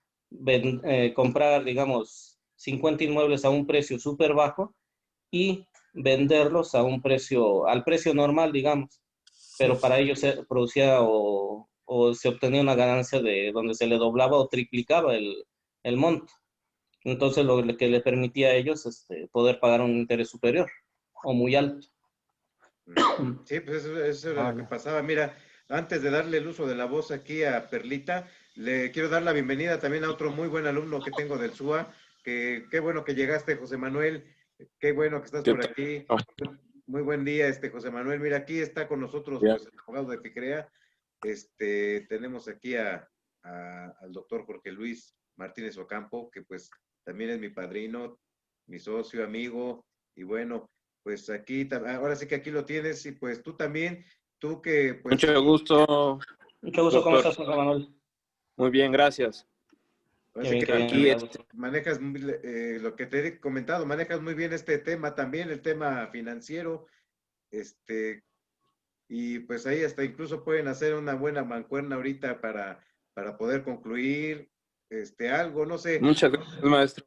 comprar, digamos, 50 inmuebles a un precio súper bajo y venderlos al precio normal, digamos. Pero para ellos se producía o se obtenía una ganancia de donde se le doblaba o triplicaba el monto. Entonces, lo que le permitía a ellos poder pagar un interés superior o muy alto. Sí, pues eso era lo que pasaba. Mira, antes de darle el uso de la voz aquí a Perlita, le quiero dar la bienvenida también a otro muy buen alumno que tengo del SUA, que qué bueno que llegaste, José Manuel, qué bueno que estás ¿Qué por tal? aquí. Muy buen día, José Manuel. Mira, aquí está con nosotros, Bien. pues, el abogado de FICREA. Tenemos aquí al doctor Jorge Luis Martínez Ocampo, que pues también es mi padrino, mi socio, amigo, y bueno, pues aquí, ahora sí que aquí lo tienes, y pues tú también, tú que pues... Mucho gusto, Mucho gusto, ¿cómo doctor. estás, José Manuel? Muy bien, gracias. Qué Así bien, que qué bien. Aquí, manejas lo que te he comentado, manejas muy bien este tema también, el tema financiero, y pues ahí hasta incluso pueden hacer una buena mancuerna ahorita para poder concluir algo, no sé. muchas gracias, maestro.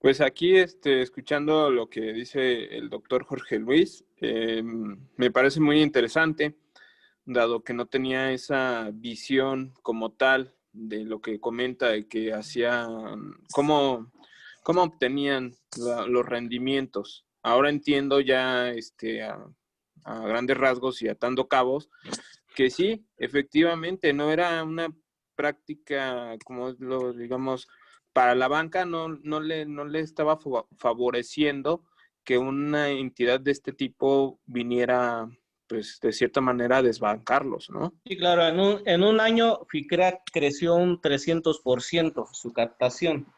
Pues aquí, escuchando lo que dice el doctor Jorge Luis, me parece muy interesante, dado que no tenía esa visión como tal de lo que comenta, de que hacían, cómo obtenían los rendimientos. Ahora entiendo ya, a grandes rasgos y atando cabos, que sí, efectivamente, no era una práctica, como lo digamos, para la banca no le estaba favoreciendo que una entidad de este tipo viniera, pues, de cierta manera a desbancarlos, ¿no? Sí, claro, en un año FICREA creció un 300% su captación.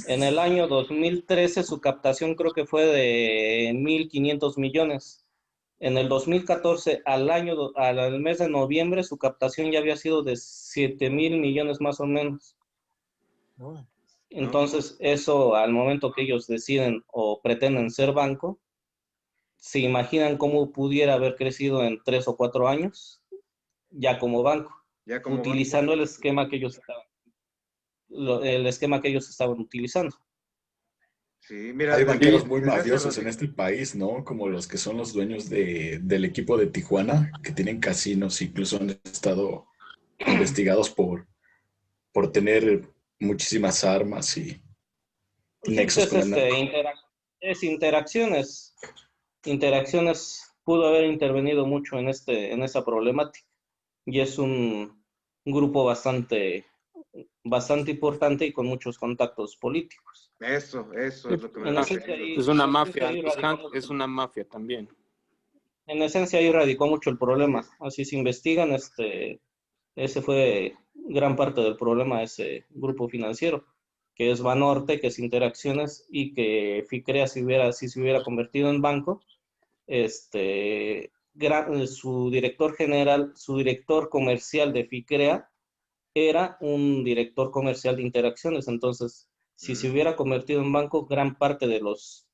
En el año 2013 su captación creo que fue de 1,500 millones. En el 2014, al mes de noviembre, su captación ya había sido de 7,000 millones más o menos. Entonces, eso al momento que ellos deciden o pretenden ser banco, ¿se imaginan cómo pudiera haber crecido en 3 o 4 años? Ya como banco, Ya como utilizando el esquema que ellos estaban utilizando. Sí, mira, Hay banqueros muy desde hace mafiosos en este país, ¿no? Como los que son los dueños del equipo de Tijuana, que tienen casinos, incluso han estado investigados por tener muchísimas armas y Sí, pues nexos con el narco. interacciones pudo haber intervenido mucho en esa problemática. y es un grupo bastante importante y con muchos contactos políticos. Eso es lo que me En da esencia, ahí, Es una en esencia, mafia. ahí Los radicó, Hank es una mafia también. en esencia ahí radicó mucho el problema. Así se investigan, ese fue gran parte del problema de ese grupo financiero, que es Banorte, que es Interacciones, y que FICREA, si se hubiera convertido en banco, su director general, su director comercial de FICREA era un director comercial de Interacciones. Entonces, si se hubiera convertido en banco, gran parte de los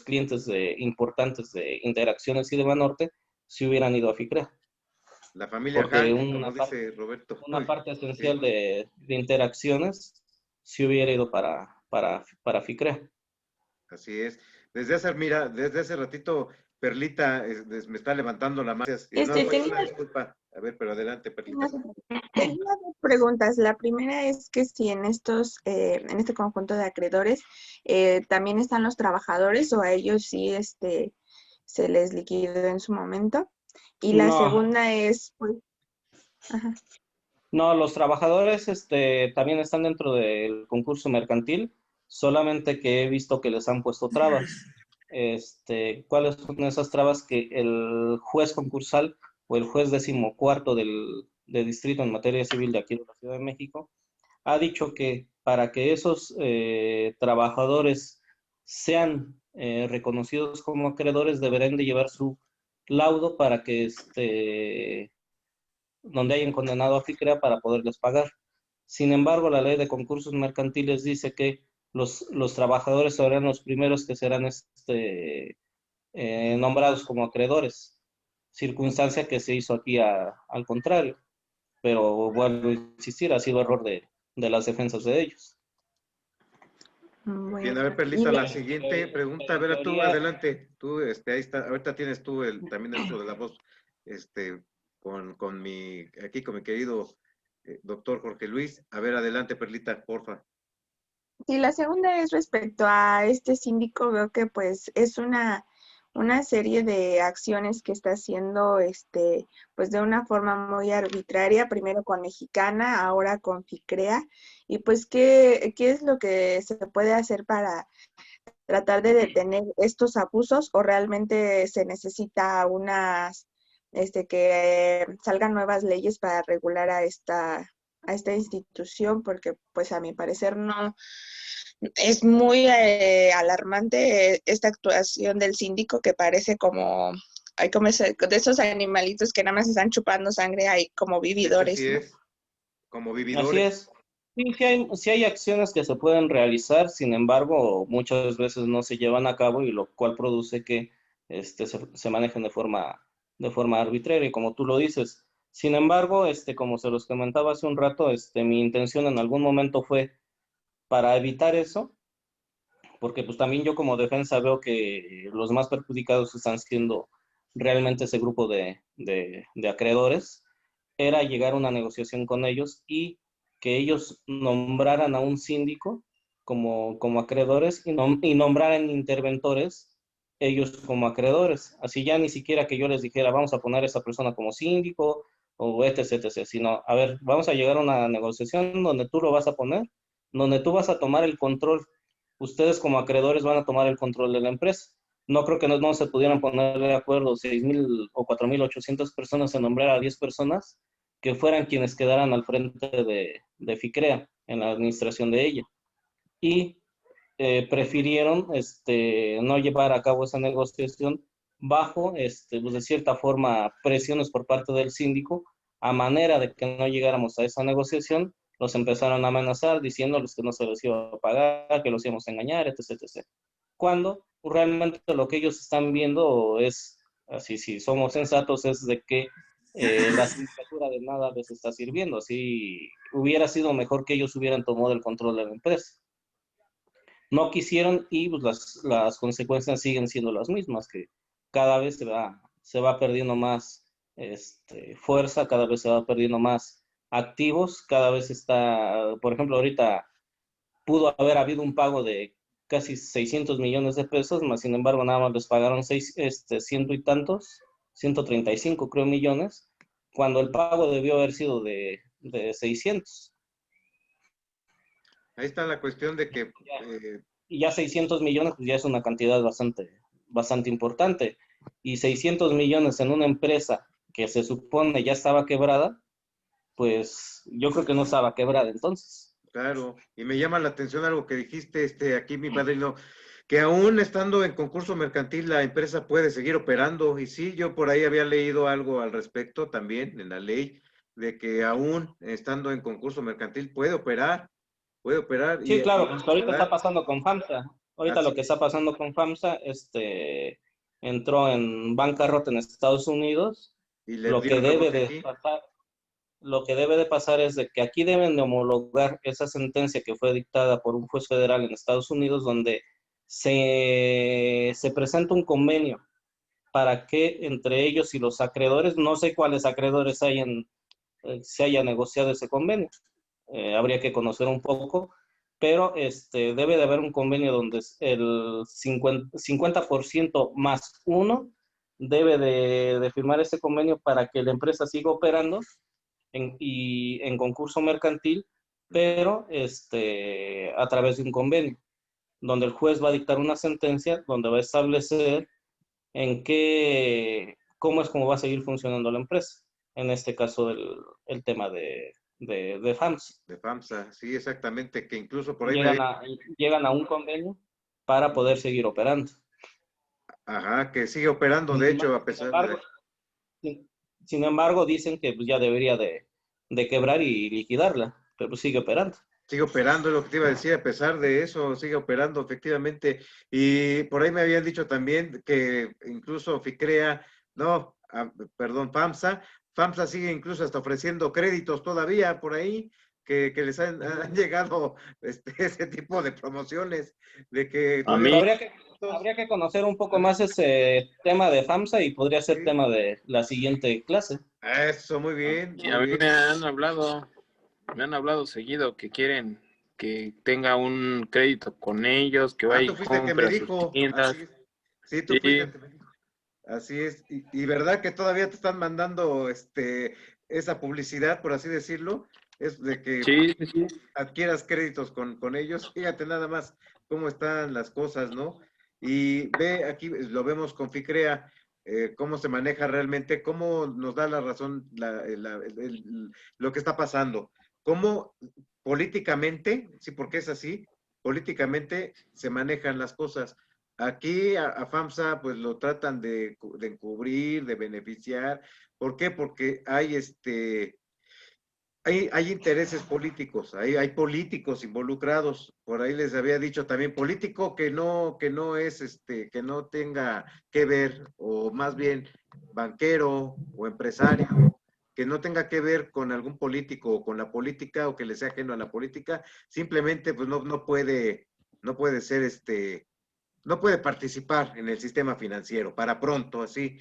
clientes importantes de Interacciones y de Banorte se hubieran ido a FICREA. La familia Porque Hank, como dice Roberto. una parte Sí. esencial de Interacciones se hubiera ido para FICREA. Así es. Desde hace ratito, Perlita me está levantando la mano. Una disculpa. A ver, pero adelante, Perlita. Tenía dos preguntas. La primera es que si en en este conjunto de acreedores, también están los trabajadores o a ellos sí se les liquidó en su momento. Y la No. segunda es, pues, ajá. No, los trabajadores también están dentro del concurso mercantil, solamente que he visto que les han puesto trabas. ¿Cuáles son esas trabas? Que el juez concursal o el juez 14º de distrito en materia civil de aquí de la Ciudad de México ha dicho que para que esos trabajadores sean reconocidos como acreedores deberán de llevar su laudo para que donde hayan condenado a FICREA para poderles pagar. Sin embargo, la ley de concursos mercantiles dice que los trabajadores serán los primeros que serán nombrados como acreedores, circunstancia que se hizo aquí al contrario. Pero vuelvo a insistir, ha sido error de las defensas de ellos. Bien, a ver, Perlita, la siguiente pregunta, a ver, tú, adelante, tú, ahí está, ahorita tienes tú también el uso de la voz, con mi querido doctor Jorge Luis. A ver, adelante, Perlita, porfa. Sí, la segunda es respecto a este síndico. Veo que pues es una serie de acciones que está haciendo pues de una forma muy arbitraria, primero con Mexicana, ahora con FICREA, y pues ¿qué es lo que se puede hacer para tratar de detener estos abusos, o realmente se necesita que salgan nuevas leyes para regular a esta institución? Porque pues a mi parecer no es muy alarmante esta actuación del síndico, que parece como de esos animalitos que nada más están chupando sangre ahí como vividores. Así es, como vividores. Así es. Sí hay acciones que se pueden realizar, sin embargo, muchas veces no se llevan a cabo, y lo cual produce que se manejen de forma arbitraria, y como tú lo dices. Sin embargo, como se los comentaba hace un rato, mi intención en algún momento fue para evitar eso, porque pues también yo como defensa veo que los más perjudicados están siendo realmente ese grupo de acreedores, era llegar a una negociación con ellos y que ellos nombraran a un síndico como acreedores y nombraran interventores ellos como acreedores. Así ya ni siquiera que yo les dijera, vamos a poner a esa persona como síndico o etc., sino, a ver, vamos a llegar a una negociación donde tú lo vas a poner, donde tú vas a tomar el control. Ustedes como acreedores van a tomar el control de la empresa. No creo que no se pudieran poner de acuerdo 6,000 o 4,800 personas en nombrar a 10 personas que fueran quienes quedaran al frente de FICREA en la administración de ella. Y prefirieron no llevar a cabo esa negociación bajo, pues de cierta forma, presiones por parte del síndico. A manera de que no llegáramos a esa negociación, los empezaron a amenazar diciéndoles que no se les iba a pagar, que los íbamos a engañar, etc. Cuando realmente lo que ellos están viendo es, así si somos sensatos, es de que la sindicatura de nada les está sirviendo. Así hubiera sido mejor que ellos hubieran tomado el control de la empresa. No quisieron, y pues las consecuencias siguen siendo las mismas, que cada vez se va perdiendo más fuerza, cada vez se va perdiendo más activos, cada vez está, por ejemplo, ahorita pudo haber habido un pago de casi 600 millones de pesos, más sin embargo nada más les pagaron ciento y tantos, 135 creo millones, cuando el pago debió haber sido de 600. Ahí está la cuestión de que... Y ya 600 millones pues ya es una cantidad bastante importante. Y 600 millones en una empresa que se supone ya estaba quebrada, pues yo creo que no estaba quebrada entonces. Claro, y me llama la atención algo que dijiste, aquí mi padrino, que aún estando en concurso mercantil la empresa puede seguir operando. Y sí, yo por ahí había leído algo al respecto también en la ley, de que aún estando en concurso mercantil puede operar. Sí, claro, pues ahorita está ¿verdad? pasando con FAMSA. Ahorita Así, lo que está pasando con FAMSA, entró en bancarrota en Estados Unidos. y le Lo que dieron debe rebote de aquí. pasar, lo que debe de pasar es de que aquí deben de homologar esa sentencia que fue dictada por un juez federal en Estados Unidos, donde se presenta un convenio para que entre ellos y los acreedores, no sé cuáles acreedores se haya negociado ese convenio, habría que conocer un poco, pero debe de haber un convenio donde el 50% más uno debe de firmar ese convenio para que la empresa siga operando y en concurso mercantil, pero a través de un convenio, donde el juez va a dictar una sentencia, donde va a establecer cómo es como va a seguir funcionando la empresa. En este caso, el tema de FAMS. De FAMSA, sí, exactamente, que incluso por ahí me Llegan había... a, llegan a un convenio para poder seguir operando. Ajá, que sigue operando, de hecho, a pesar de... Sin, sin embargo, dicen que pues, ya debería de quebrar y liquidarla, pero sigue operando. Sigue operando, es lo que te iba a decir, a pesar de eso, sigue operando efectivamente. Y por ahí me habían dicho también que incluso FICREA, no, perdón, FAMSA sigue incluso hasta ofreciendo créditos todavía por ahí, que les han llegado ese tipo de promociones, de que A todavía... mí, Habría que conocer un poco más ese tema de FAMSA y podría ser Sí. tema de la siguiente clase. Eso, muy bien, y muy a mí bien. me han hablado seguido que quieren que tenga un crédito con ellos, que Ah, vaya tú y fuiste el que compre me a sus dijo, tiendas. así es. Sí, tú fuiste el Sí, que me dijo. Así es, y verdad que todavía te están mandando esa publicidad, por así decirlo, es de que sí, sí, sí. adquieras créditos con ellos. Fíjate nada más cómo están las cosas, ¿no? Y ve aquí, lo vemos con FICREA, cómo se maneja realmente, cómo nos da la razón lo que está pasando, cómo políticamente, sí, porque es así, políticamente se manejan las cosas. Aquí a FAMSA pues lo tratan de encubrir, de beneficiar. ¿Por qué? Porque hay intereses políticos, hay políticos involucrados. Por ahí les había dicho también político que no es que no tenga que ver, o más bien banquero o empresario, que no tenga que ver con algún político o con la política, o que le sea ajeno a la política, simplemente pues no puede ser no puede participar en el sistema financiero, para pronto, así,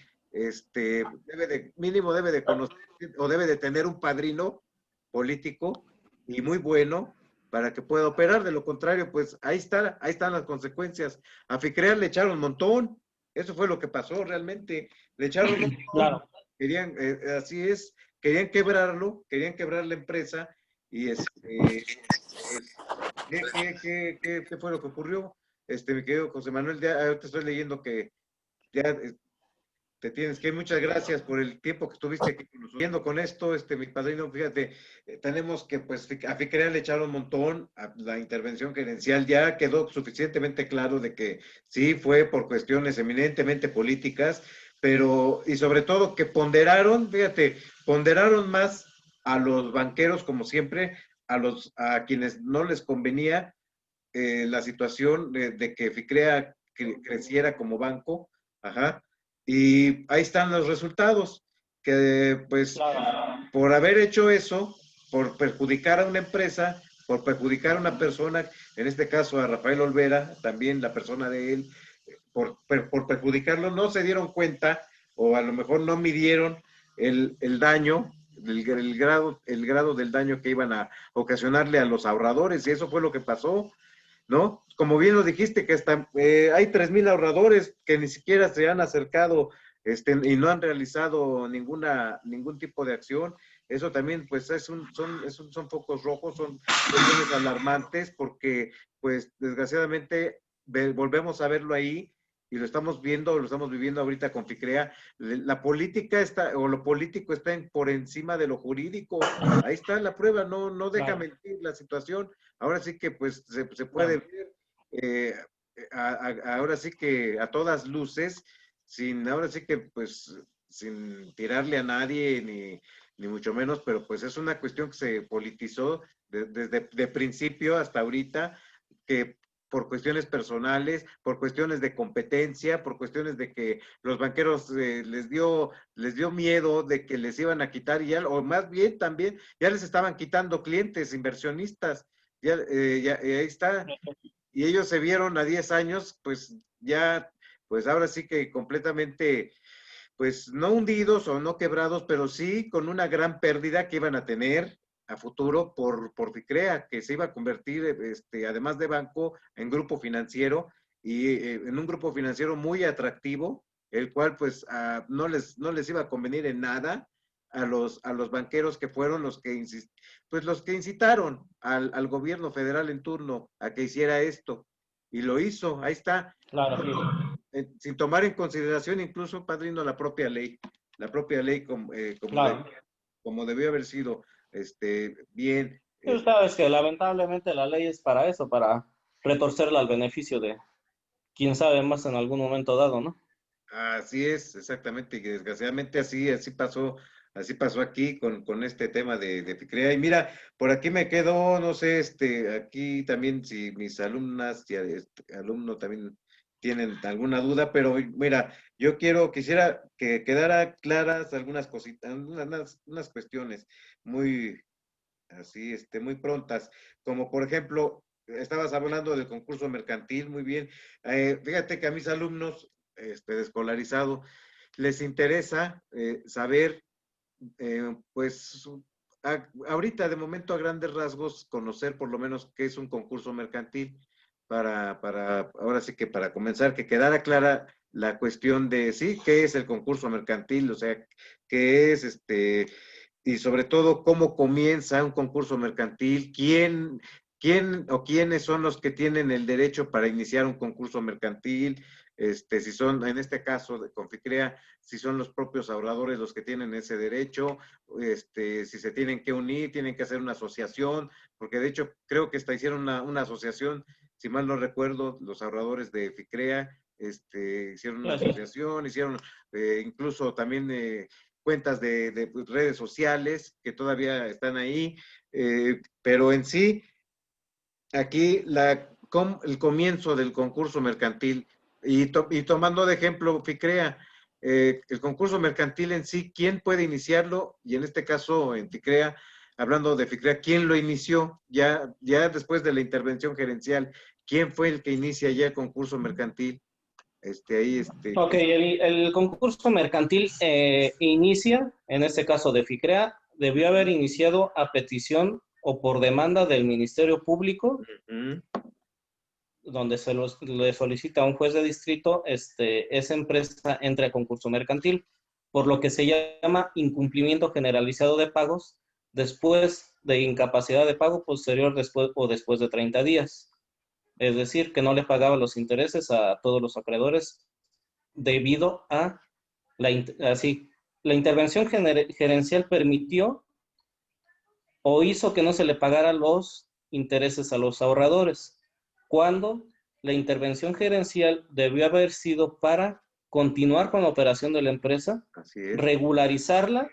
mínimo debe de conocer o debe de tener un padrino político y muy bueno para que pueda operar. De lo contrario, pues ahí están las consecuencias. A FICREA le echaron un montón, eso fue lo que pasó realmente, le echaron un montón, Claro. querían, así es, querían quebrarlo, querían quebrar la empresa, y pues, ¿qué fue lo que ocurrió? Mi querido José Manuel, ya ahorita estoy leyendo que ya te tienes que ir. Muchas gracias por el tiempo que estuviste aquí viendo con esto, mi padrino. Fíjate, tenemos que, pues, a FICREA le echaron un montón a la intervención gerencial. Ya quedó suficientemente claro de que sí fue por cuestiones eminentemente políticas, pero, y sobre todo que ponderaron, fíjate, ponderaron más a los banqueros, como siempre, a quienes no les convenía la situación de que FICREA creciera como banco, ajá, y ahí están los resultados, que pues por haber hecho eso, por perjudicar a una empresa, por perjudicar a una persona, en este caso a Rafael Olvera, también la persona de él, por perjudicarlo, no se dieron cuenta, o a lo mejor no midieron el daño, el grado del daño que iban a ocasionarle a los ahorradores, y eso fue lo que pasó, ¿no? Como bien lo dijiste, que hasta hay 3,000 ahorradores que ni siquiera se han acercado y no han realizado ningún tipo de acción. Eso también, pues, son focos rojos, son cuestiones alarmantes, porque, pues, desgraciadamente, volvemos a verlo ahí, y lo estamos viviendo ahorita con FICREA. La política o lo político está por encima de lo jurídico. Ahí está la prueba, no deja mentir la situación. Ahora sí que, pues, se puede ver, ahora sí que a todas luces, ahora sí que, pues, sin tirarle a nadie, ni mucho menos, pero pues es una cuestión que se politizó desde de principio hasta ahorita, que por cuestiones personales, por cuestiones de competencia, por cuestiones de que los banqueros les dio miedo de que les iban a quitar, o más bien también, ya les estaban quitando clientes, inversionistas, ahí está. Y ellos se vieron a 10 años, pues ya, pues ahora sí que completamente, pues no hundidos o no quebrados, pero sí con una gran pérdida que iban a tener a futuro por FICREA, que se iba a convertir, además de banco, en grupo financiero, y en un grupo financiero muy atractivo, el cual pues no les iba a convenir en nada a los banqueros, que fueron los que incitaron al gobierno federal en turno a que hiciera esto, y lo hizo. Ahí está. Claro, Sin tomar en consideración incluso, padrino, la propia ley claro. como debió haber sido, bien. Tú sabes que lamentablemente la ley es para eso, para retorcerla al beneficio de quién sabe más en algún momento dado, ¿no? Así es, exactamente, y desgraciadamente así pasó aquí con este tema de FICREA. Y mira, por aquí me quedo, no sé, aquí también si mis alumnas y alumno también tienen alguna duda, pero mira, quisiera que quedara claras algunas cositas, unas cuestiones muy así, muy prontas, como por ejemplo, estabas hablando del concurso mercantil, muy bien. Fíjate que a mis alumnos de escolarizado les interesa saber, pues, ahorita de momento a grandes rasgos, conocer por lo menos qué es un concurso mercantil, para ahora sí que para comenzar, que quedara clara la cuestión de, sí, qué es el concurso mercantil, o sea, qué es y sobre todo cómo comienza un concurso mercantil, quién o quiénes son los que tienen el derecho para iniciar un concurso mercantil, si son, en este caso de Conficrea, si son los propios ahorradores los que tienen ese derecho, si se tienen que unir, tienen que hacer una asociación, porque de hecho creo que hasta hicieron una asociación, si mal no recuerdo, los ahorradores de FICREA, hicieron una asociación, hicieron incluso también cuentas de redes sociales que todavía están ahí, pero en sí, aquí el comienzo del concurso mercantil, y tomando de ejemplo FICREA, el concurso mercantil en sí, ¿quién puede iniciarlo? Y en este caso, en FICREA, hablando de FICREA, ¿quién lo inició? Ya después de la intervención gerencial, ¿quién fue el que inicia ya el concurso mercantil? Ok, el concurso mercantil inicia, en este caso de FICREA, debió haber iniciado a petición o por demanda del Ministerio Público, donde le solicita a un juez de distrito, esa empresa entre a concurso mercantil, por lo que se llama incumplimiento generalizado de pagos, después de incapacidad de pago posterior después de 30 días. Es decir, que no le pagaba los intereses a todos los acreedores debido a la intervención gerencial permitió o hizo que no se le pagara los intereses a los ahorradores, cuando la intervención gerencial debió haber sido para continuar con la operación de la empresa, regularizarla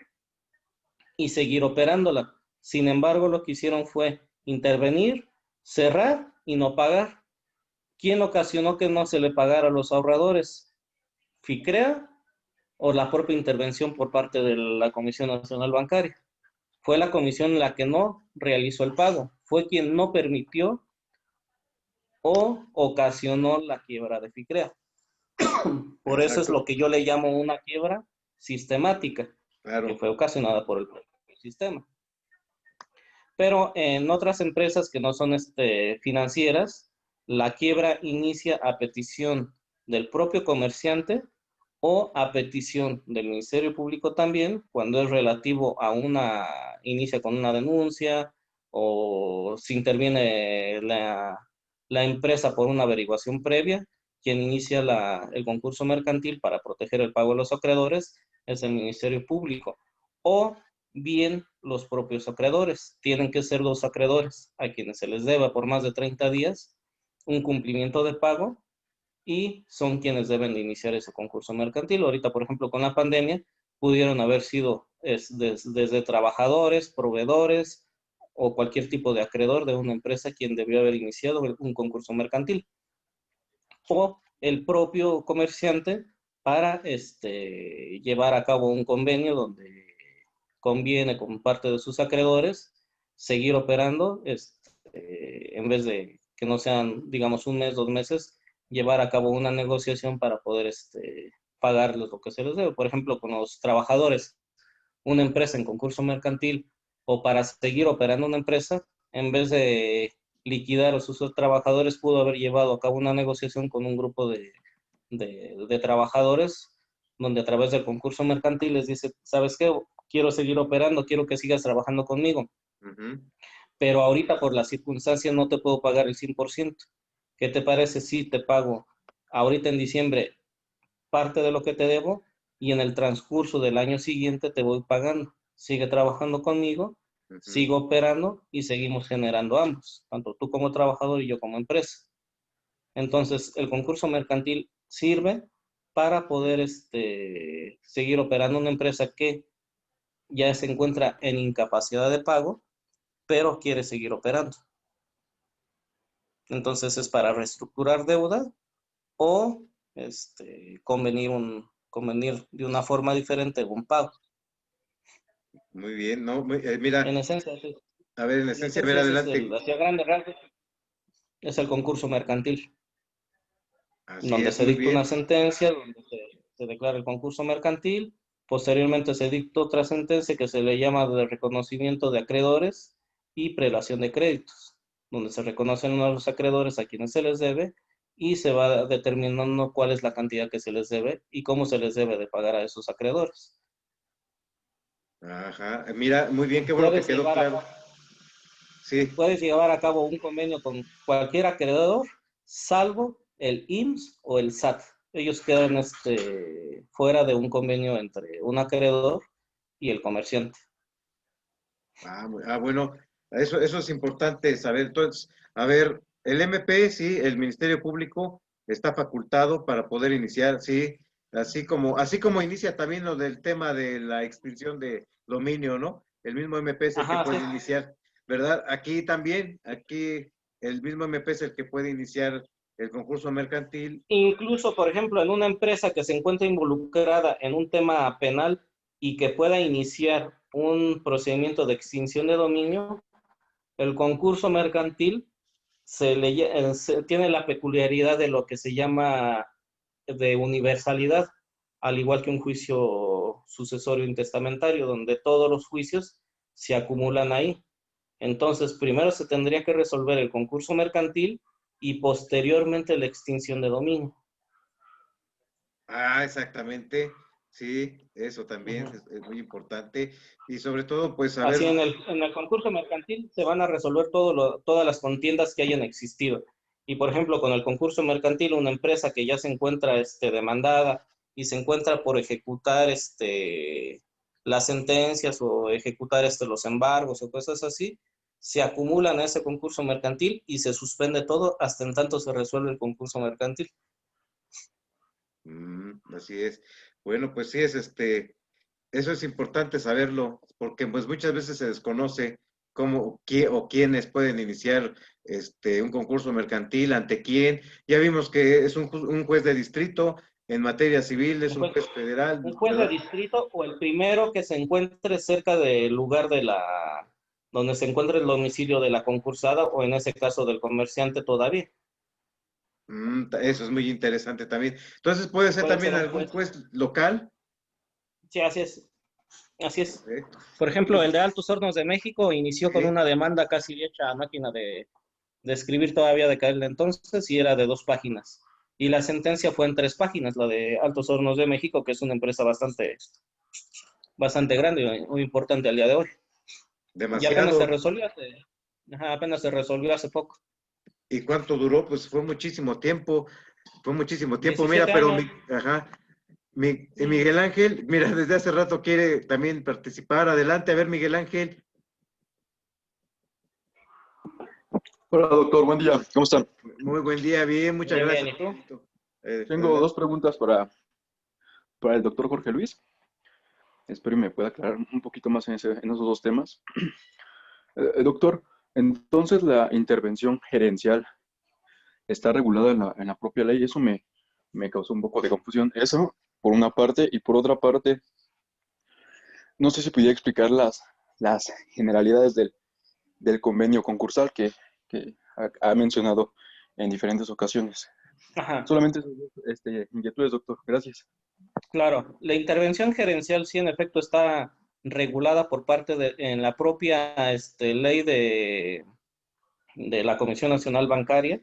y seguir operándola. Sin embargo, lo que hicieron fue intervenir, cerrar y no pagar. ¿Quién ocasionó que no se le pagara a los ahorradores? ¿FICREA o la propia intervención por parte de la Comisión Nacional Bancaria? Fue la comisión la que no realizó el pago, fue quien no permitió o ocasionó la quiebra de FICREA. Por eso es lo que yo le llamo una quiebra sistemática, que fue ocasionada por el propio sistema. Pero en otras empresas que no son financieras, la quiebra inicia a petición del propio comerciante o a petición del Ministerio Público también, cuando es relativo a inicia con una denuncia o si interviene la empresa por una averiguación previa, quien inicia el concurso mercantil para proteger el pago de los acreedores es el Ministerio Público. O bien los propios acreedores. Tienen que ser los acreedores a quienes se les deba por más de 30 días un cumplimiento de pago y son quienes deben de iniciar ese concurso mercantil. Ahorita, por ejemplo, con la pandemia, pudieron haber sido desde trabajadores, proveedores o cualquier tipo de acreedor de una empresa quien debió haber iniciado un concurso mercantil. O el propio comerciante para llevar a cabo un convenio donde conviene con parte de sus acreedores seguir operando, en vez de que no sean, digamos, un mes, 2 meses, llevar a cabo una negociación para poder pagarles lo que se les debe. Por ejemplo, con los trabajadores, una empresa en concurso mercantil o para seguir operando una empresa, en vez de liquidar a sus trabajadores, pudo haber llevado a cabo una negociación con un grupo de trabajadores, donde a través del concurso mercantil les dice, ¿sabes qué? Quiero seguir operando, quiero que sigas trabajando conmigo. Pero ahorita por las circunstancias no te puedo pagar el 100%. ¿Qué te parece si te pago ahorita en diciembre parte de lo que te debo y en el transcurso del año siguiente te voy pagando? Sigue trabajando conmigo, sigo operando y seguimos generando ambos, tanto tú como trabajador y yo como empresa. Entonces, el concurso mercantil sirve para poder seguir operando una empresa que ya se encuentra en incapacidad de pago, pero quiere seguir operando. Entonces, es para reestructurar deuda o convenir de una forma diferente un pago. Muy bien, ¿no? Mira. En esencia, sí. A ver, en esencia, a ver, adelante. Hacia grande rasgos, es el concurso mercantil. Así donde es, se muy dicta bien. una sentencia, donde se declara el concurso mercantil. Posteriormente se dicta otra sentencia que se le llama de reconocimiento de acreedores y prelación de créditos, donde se reconocen a los acreedores a quienes se les debe y se va determinando cuál es la cantidad que se les debe y cómo se les debe de pagar a esos acreedores. Ajá, mira, muy bien, qué bueno que quedó claro. Sí. Puedes llevar a cabo un convenio con cualquier acreedor, salvo el IMSS o el SAT. Ellos quedan fuera de un convenio entre un acreedor y el comerciante. Bueno, eso es importante saber. Entonces, a ver, el MP, sí, el Ministerio Público está facultado para poder iniciar, sí, así como inicia también lo del tema de la extinción de dominio, ¿no? El mismo MP es el que puede iniciar, ¿verdad? Aquí también, el mismo MP es el que puede iniciar el concurso mercantil. Incluso, por ejemplo, en una empresa que se encuentra involucrada en un tema penal y que pueda iniciar un procedimiento de extinción de dominio, el concurso mercantil tiene la peculiaridad de lo que se llama de universalidad, al igual que un juicio sucesorio intestamentario, donde todos los juicios se acumulan ahí. Entonces, primero se tendría que resolver el concurso mercantil y posteriormente la extinción de dominio. Exactamente. Sí, eso también es muy importante. Y sobre todo, pues, Así en el concurso mercantil se van a resolver todas las contiendas que hayan existido. Y, por ejemplo, con el concurso mercantil, una empresa que ya se encuentra demandada y se encuentra por ejecutar las sentencias o ejecutar los embargos o cosas así, se acumulan a ese concurso mercantil y se suspende todo hasta en tanto se resuelve el concurso mercantil. Así es. Bueno, pues sí, eso es importante saberlo, porque pues muchas veces se desconoce cómo o quiénes pueden iniciar un concurso mercantil, ante quién. Ya vimos que es un juez de distrito en materia civil, es un juez federal. Un juez de distrito o el primero que se encuentre cerca del lugar donde se encuentre el domicilio de la concursada o en ese caso del comerciante todavía. Eso es muy interesante también. Entonces, ¿puede ser también algún juez local? Sí, así es. Así es. Perfecto. Por ejemplo, el de Altos Hornos de México inició con una demanda casi hecha a máquina de escribir todavía de aquel entonces y era de 2 páginas. Y la sentencia fue en 3 páginas, la de Altos Hornos de México, que es una empresa bastante grande y muy importante al día de hoy. Y apenas se Demasiado. resolvió apenas se resolvió hace poco. ¿Y cuánto duró? Pues fue muchísimo tiempo. Fue muchísimo tiempo. Mira, 17 pero años. Miguel Ángel, mira, desde hace rato quiere también participar. Adelante, a ver, Miguel Ángel. Hola, doctor, buen día. ¿Cómo están? Muy buen día, bien, muchas Bien, gracias. ¿y tú? Tengo Adelante. 2 preguntas para el doctor Jorge Luis. Espero y me pueda aclarar un poquito más en esos 2 temas. Doctor, entonces la intervención gerencial está regulada en la propia ley. Eso me causó un poco de confusión. Eso, por una parte, y por otra parte, no sé si pudiera explicar las generalidades del convenio concursal que ha mencionado en diferentes ocasiones. Ajá. Solamente inquietudes, doctor. Gracias. Claro, la intervención gerencial sí en efecto está regulada por parte en la propia ley de la Comisión Nacional Bancaria,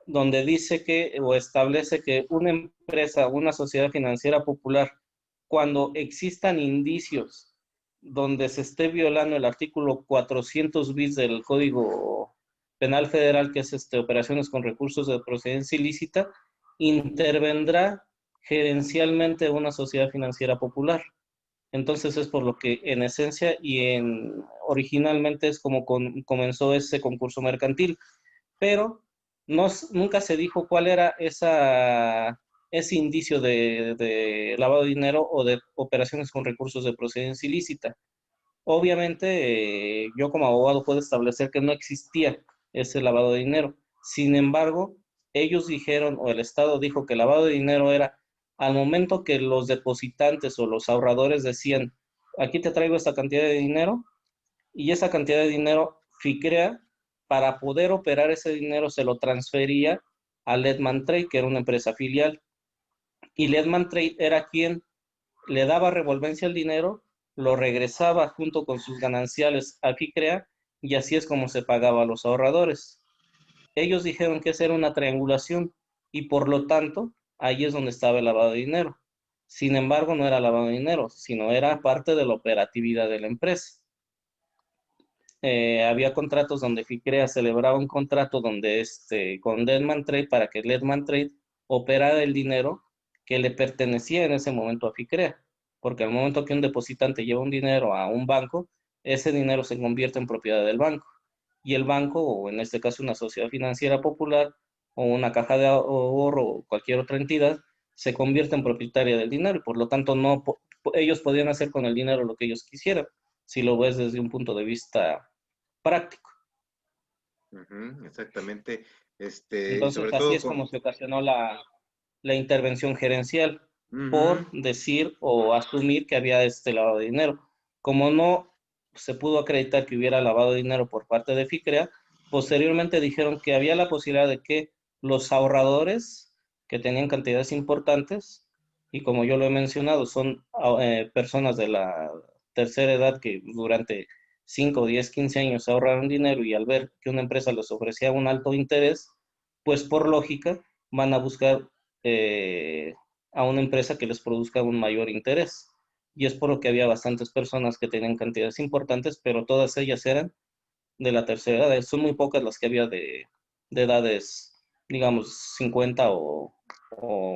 donde dice que o establece que una empresa, una sociedad financiera popular, cuando existan indicios donde se esté violando el artículo 400 bis del Código Penal Federal, que es operaciones con recursos de procedencia ilícita, intervendrá gerencialmente una sociedad financiera popular. Entonces es por lo que en esencia originalmente es como comenzó ese concurso mercantil, pero nunca se dijo cuál era ese indicio de lavado de dinero o de operaciones con recursos de procedencia ilícita. Obviamente, yo como abogado puedo establecer que no existía ese lavado de dinero. Sin embargo, ellos dijeron, o el Estado dijo que el lavado de dinero era al momento que los depositantes o los ahorradores decían, aquí te traigo esta cantidad de dinero, y esa cantidad de dinero FICREA, para poder operar ese dinero, se lo transfería a Ledman Trade, que era una empresa filial. Y Ledman Trade era quien le daba revolvencia al dinero, lo regresaba junto con sus gananciales a FICREA, y así es como se pagaba a los ahorradores. Ellos dijeron que esa era una triangulación y por lo tanto ahí es donde estaba el lavado de dinero. Sin embargo, no era lavado de dinero, sino era parte de la operatividad de la empresa. Había contratos donde FICREA celebraba un contrato donde con Ledman Trade para que Ledman Trade operara el dinero que le pertenecía en ese momento a FICREA, porque al momento que un depositante lleva un dinero a un banco, ese dinero se convierte en propiedad del banco. Y el banco, o en este caso una sociedad financiera popular, o una caja de ahorro, o cualquier otra entidad, se convierte en propietaria del dinero, y por lo tanto ellos podían hacer con el dinero lo que ellos quisieran, si lo ves desde un punto de vista práctico. Exactamente. Y Entonces, sobre así todo es como se ocasionó la intervención gerencial, por Ujú. decir o asumir que había lavado de dinero. Como no se pudo acreditar que hubiera lavado de dinero por parte de FICREA, posteriormente dijeron que había la posibilidad de que los ahorradores que tenían cantidades importantes, y como yo lo he mencionado, son personas de la tercera edad que durante 5, 10, 15 años ahorraron dinero, y al ver que una empresa les ofrecía un alto interés, pues por lógica van a buscar a una empresa que les produzca un mayor interés. Y es por lo que había bastantes personas que tenían cantidades importantes, pero todas ellas eran de la tercera edad. Son muy pocas las que había de edades, digamos, 50 o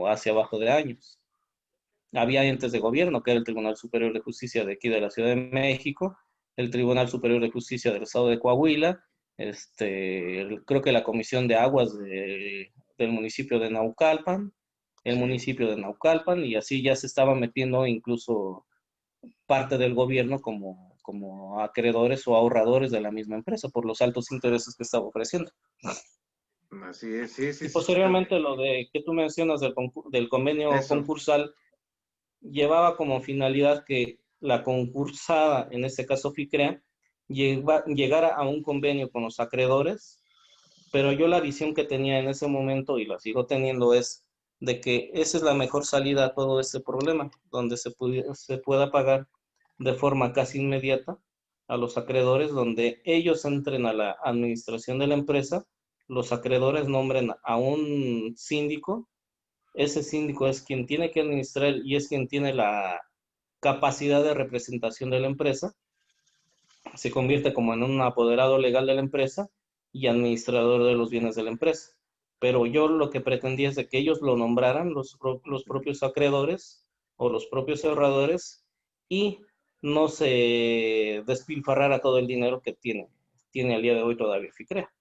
hacia abajo de años. Había entes de gobierno, que era el Tribunal Superior de Justicia de aquí de la Ciudad de México, el Tribunal Superior de Justicia del Estado de Coahuila, creo que la Comisión de Aguas del municipio de Naucalpan, el Sí. municipio de Naucalpan, y así ya se estaba metiendo incluso parte del gobierno como acreedores o ahorradores de la misma empresa por los altos intereses que estaba ofreciendo. Así es, sí, sí, Y sí, sí. posteriormente lo de que tú mencionas del convenio Eso. concursal llevaba como finalidad que la concursada, en este caso FICREA, llegara a un convenio con los acreedores, pero yo la visión que tenía en ese momento, y la sigo teniendo, es de que esa es la mejor salida a todo este problema, donde se pueda pagar de forma casi inmediata a los acreedores, donde ellos entren a la administración de la empresa los acreedores nombren a un síndico. Ese síndico es quien tiene que administrar y es quien tiene la capacidad de representación de la empresa. Se convierte como en un apoderado legal de la empresa y administrador de los bienes de la empresa. Pero yo lo que pretendía es de que ellos lo nombraran, los propios acreedores o los propios ahorradores, y no se despilfarrara todo el dinero que tiene al día de hoy todavía FICREA.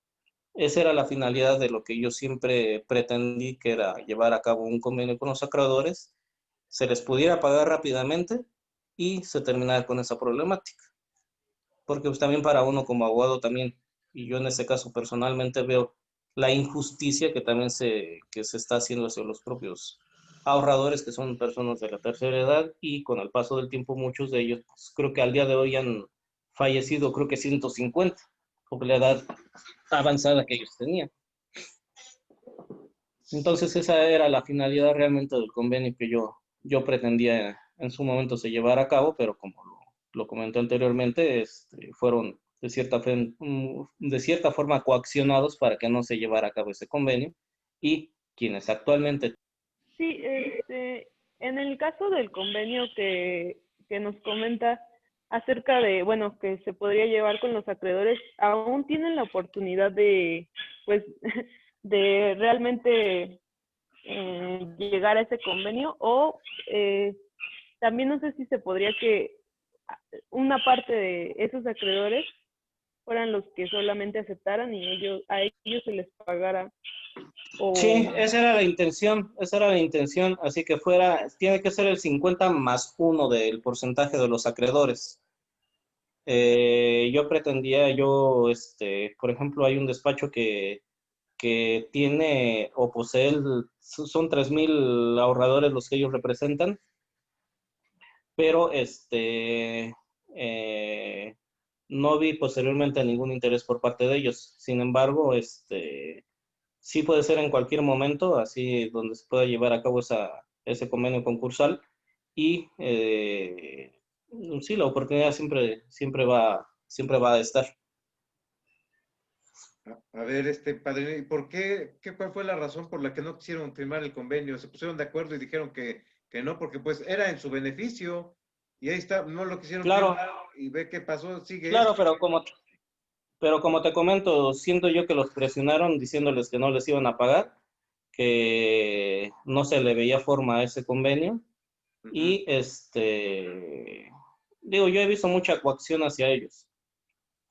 Esa era la finalidad de lo que yo siempre pretendí, que era llevar a cabo un convenio con los acreedores, se les pudiera pagar rápidamente y se terminara con esa problemática. Porque pues, también para uno como abogado también, y yo en este caso personalmente veo la injusticia que también se está haciendo hacia los propios ahorradores, que son personas de la tercera edad, y con el paso del tiempo muchos de ellos, pues, creo que al día de hoy han fallecido, creo que 150, por la edad avanzada que ellos tenían. Entonces esa era la finalidad realmente del convenio que yo pretendía en su momento se llevara a cabo, pero como lo comenté anteriormente, fueron de cierta forma coaccionados para que no se llevara a cabo ese convenio, y quienes actualmente... Sí, en el caso del convenio que nos comenta acerca de, bueno, que se podría llevar con los acreedores, aún tienen la oportunidad de, pues, de realmente llegar a ese convenio, o también no sé si se podría que una parte de esos acreedores fueran los que solamente aceptaran y a ellos se les pagara. Sí, esa era la intención, así que tiene que ser el 50+1 del porcentaje de los acreedores. Yo pretendía, por ejemplo, hay un despacho que tiene o posee, son 3,000 ahorradores los que ellos representan, pero no vi posteriormente ningún interés por parte de ellos. Sin embargo, sí puede ser en cualquier momento, así donde se pueda llevar a cabo ese convenio concursal, y sí, la oportunidad siempre va a estar. A ver, padrino, ¿y por cuál fue la razón por la que no quisieron firmar el convenio? ¿Se pusieron de acuerdo y dijeron que no? Porque pues era en su beneficio, y ahí está, no lo quisieron firmar, y ve qué pasó, sigue. Claro, pero como te comento, siento yo que los presionaron diciéndoles que no les iban a pagar, que no se le veía forma a ese convenio, y digo, yo he visto mucha coacción hacia ellos.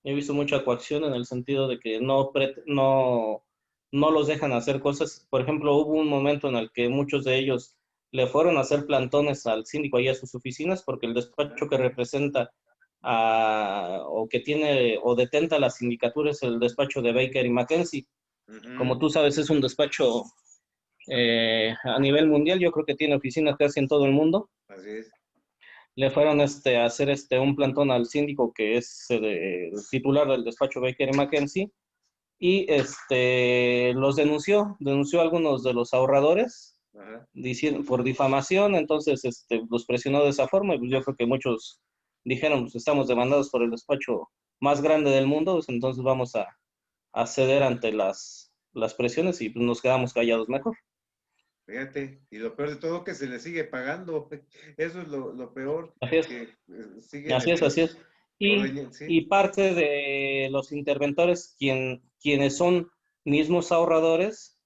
He visto mucha coacción en el sentido de que no los dejan hacer cosas. Por ejemplo, hubo un momento en el que muchos de ellos le fueron a hacer plantones al síndico allá a sus oficinas, porque el despacho que representa o que tiene o detenta la sindicatura es el despacho de Baker y McKenzie. Como tú sabes, es un despacho a nivel mundial. Yo creo que tiene oficinas casi en todo el mundo. Así es. Le fueron a hacer un plantón al síndico, que es el titular del despacho Baker y McKenzie, y los denunció a algunos de los ahorradores por difamación. Entonces los presionó de esa forma, y pues yo creo que muchos dijeron, pues estamos demandados por el despacho más grande del mundo, pues entonces vamos a ceder ante las presiones, y pues nos quedamos callados mejor. Fíjate, y lo peor de todo que se le sigue pagando, eso es lo peor. Así es. Que Así es. Y parte de los interventores, quienes son mismos ahorradores,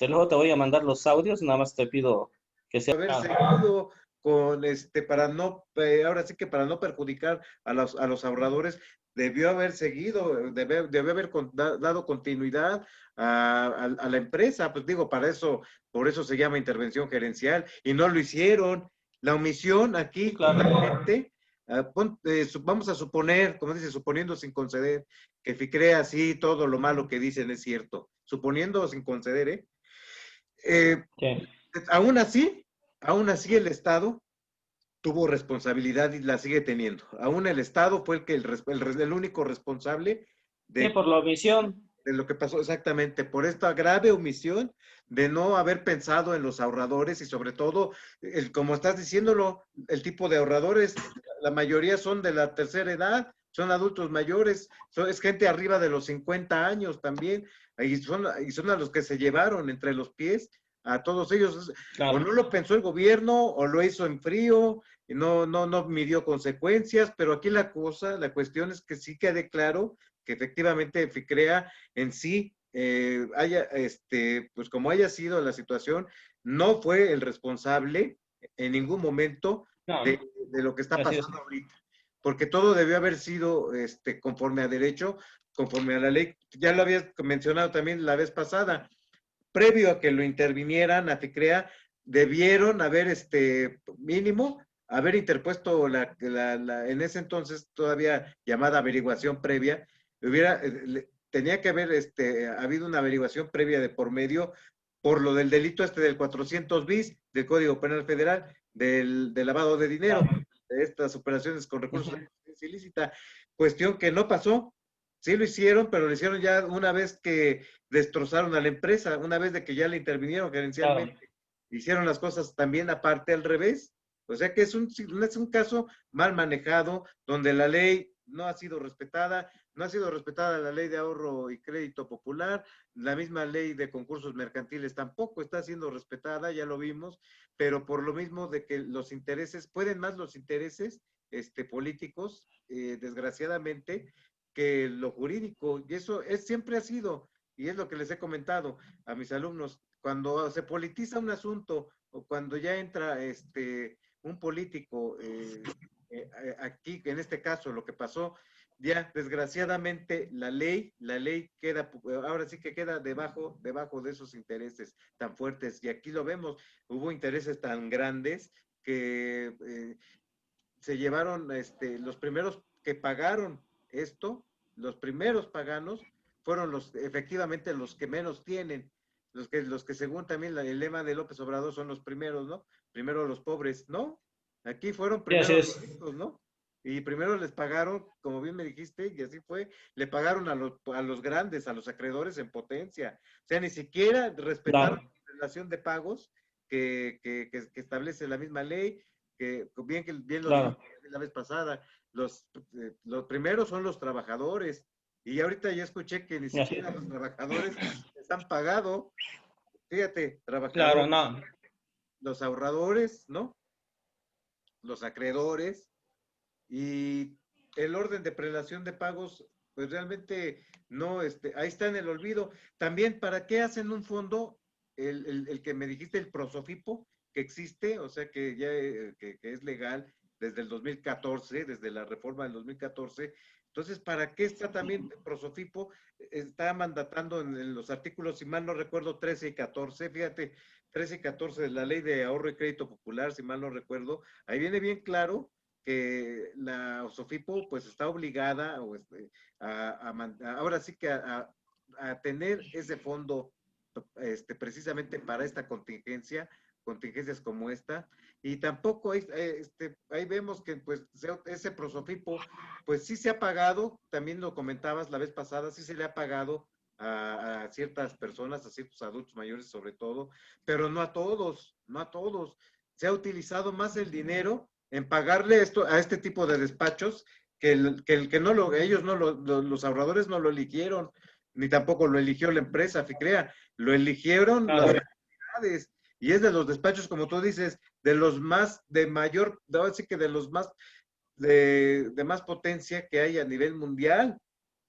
luego te voy a mandar los audios, nada más te pido que sea... Haber seguido con para no, ahora sí que para no perjudicar a los ahorradores, debió haber seguido, debió haber dado continuidad a la empresa. Pues digo, por eso se llama intervención gerencial, y no lo hicieron. La omisión aquí, claramente, vamos a suponer, como dice, suponiendo sin conceder, que FICREA sí, todo lo malo que dicen es cierto, suponiendo sin conceder, aún así el Estado tuvo responsabilidad y la sigue teniendo. Aún el Estado fue el único responsable de... Sí, por la omisión. De lo que pasó exactamente, por esta grave omisión de no haber pensado en los ahorradores, y sobre todo, como estás diciéndolo, el tipo de ahorradores, la mayoría son de la tercera edad son adultos mayores, es gente arriba de los 50 años también, y son a los que se llevaron entre los pies a todos ellos. Claro. O no lo pensó el gobierno, o lo hizo en frío, y no midió consecuencias, pero aquí la cuestión es que sí quede claro que efectivamente FICREA en sí pues como haya sido la situación, no fue el responsable en ningún momento de lo que está pasando ahorita, porque todo debió haber sido conforme a derecho, conforme a la ley. Ya lo habías mencionado también la vez pasada, previo a que lo intervinieran a FICREA, debieron haber mínimo haber interpuesto en ese entonces todavía llamada averiguación previa, tenía que haber habido una averiguación previa de por medio por lo del delito del 400 bis del Código Penal Federal, del lavado de dinero, de estas operaciones con recursos de ilícita, cuestión que no pasó. Sí lo hicieron, pero lo hicieron ya una vez que destrozaron a la empresa, una vez de que ya le intervinieron gerencialmente. Hicieron las cosas también aparte al revés. O sea que es un caso mal manejado, donde la ley no ha sido respetada, no ha sido respetada la ley de ahorro y crédito popular, la misma ley de concursos mercantiles tampoco está siendo respetada, ya lo vimos, pero por lo mismo de que los intereses, pueden más los intereses políticos, desgraciadamente, que lo jurídico, y eso siempre ha sido, y es lo que les he comentado a mis alumnos, cuando se politiza un asunto, o cuando ya entra un político, aquí, en este caso, lo que pasó, ya desgraciadamente la ley queda, ahora sí que queda debajo de esos intereses tan fuertes, y aquí lo vemos, hubo intereses tan grandes que se llevaron, los primeros que pagaron esto, los primeros paganos, fueron efectivamente los que menos tienen, los que según también el lema de López Obrador son los primeros, ¿no? Primero los pobres, ¿no? Aquí fueron primero los ricos, ¿no? Y primero les pagaron, como bien me dijiste, y así fue, le pagaron a los grandes, a los acreedores en potencia. O sea, ni siquiera respetaron la relación de pagos que establece la misma ley, que bien lo dijo la vez pasada, los primeros son los trabajadores, y ahorita ya escuché que ni siquiera los trabajadores les han pagado. Fíjate, trabajadores, los ahorradores, ¿no? Los acreedores, y el orden de prelación de pagos, pues realmente no, ahí está en el olvido. También, ¿para qué hacen un fondo? El que me dijiste, el Prosofipo, que existe, o sea que ya que es legal desde el 2014, desde la reforma del 2014. Entonces, ¿para qué está también el Prosofipo? Está mandatando en los artículos, si mal no recuerdo, 13 y 14, fíjate, 13 y 14 de la Ley de Ahorro y Crédito Popular, si mal no recuerdo, ahí viene bien claro que la Sofipo pues está obligada ahora sí que a tener ese fondo precisamente para esta contingencias como esta, y tampoco ahí vemos que pues ese Prosofipo pues sí se ha pagado, también lo comentabas la vez pasada, sí se le ha pagado a ciertas personas, a ciertos adultos mayores sobre todo, pero no a todos, se ha utilizado más el dinero en pagarle a este tipo de despachos que los ahorradores no lo eligieron, ni tampoco lo eligió la empresa FICREA, lo eligieron las autoridades, y es de los despachos, como tú dices, de los más, de los más, de más potencia que hay a nivel mundial.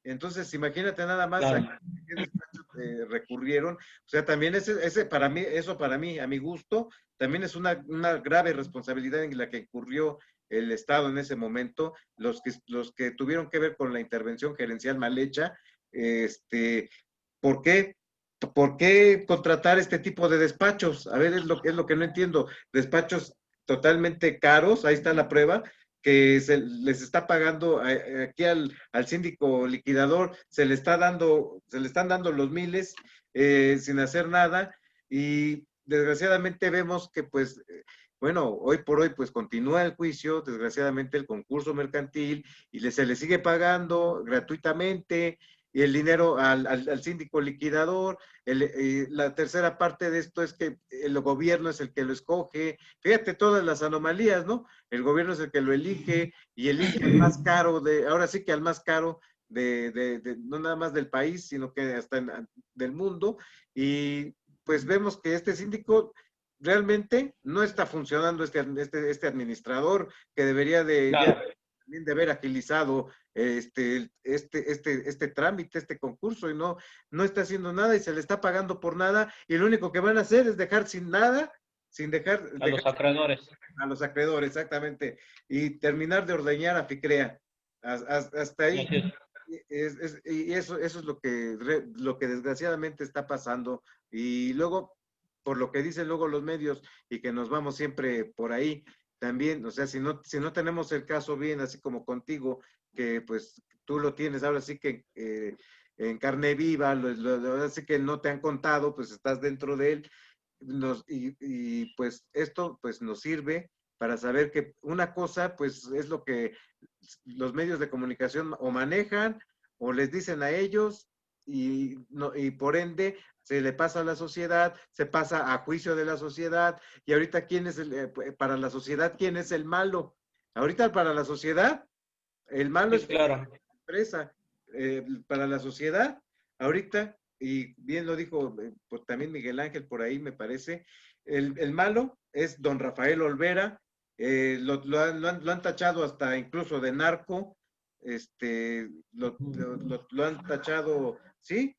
Entonces, imagínate nada más a qué despachos recurrieron. O sea, también ese para mí, a mi gusto, también es una grave responsabilidad en la que incurrió el Estado en ese momento, los que tuvieron que ver con la intervención gerencial mal hecha. ¿Por qué? ¿Por qué contratar este tipo de despachos? A ver, es lo que no entiendo. Despachos totalmente caros, ahí está la prueba, que les está pagando aquí al síndico liquidador, se le están dando los miles sin hacer nada, y desgraciadamente vemos que pues, bueno, hoy por hoy pues continúa el juicio, desgraciadamente el concurso mercantil, y se le sigue pagando gratuitamente, y el dinero al síndico liquidador. La tercera parte de esto es que el gobierno es el que lo escoge. Fíjate todas las anomalías, ¿no? El gobierno es el que lo elige y elige al más caro, ahora sí que al más caro no nada más del país, sino que hasta del mundo. Y pues vemos que este síndico realmente no está funcionando, este administrador, que debería Claro. también de haber agilizado este trámite, este concurso, y no está haciendo nada y se le está pagando por nada, y lo único que van a hacer es dejar sin nada, Los acreedores. a los acreedores, exactamente, y terminar de ordeñar a FICREA. Hasta ahí. Y eso es lo que desgraciadamente está pasando. Y luego, por lo que dicen luego los medios, y que nos vamos siempre por ahí, también, o sea, si no tenemos el caso bien, así como contigo, que pues tú lo tienes ahora sí que en carne viva, ahora sí que no te han contado, pues estás dentro de él, y pues esto pues nos sirve para saber que una cosa pues es lo que los medios de comunicación o manejan o les dicen a ellos, y por ende se le pasa a la sociedad, se pasa a juicio de la sociedad. Y ahorita, para la sociedad, ¿quién es el malo? Ahorita para la sociedad, el malo es claro. la empresa. Para la sociedad, ahorita, y bien lo dijo pues, también Miguel Ángel por ahí, me parece, el malo es don Rafael Olvera. Lo han tachado hasta incluso de narco, lo han tachado, sí,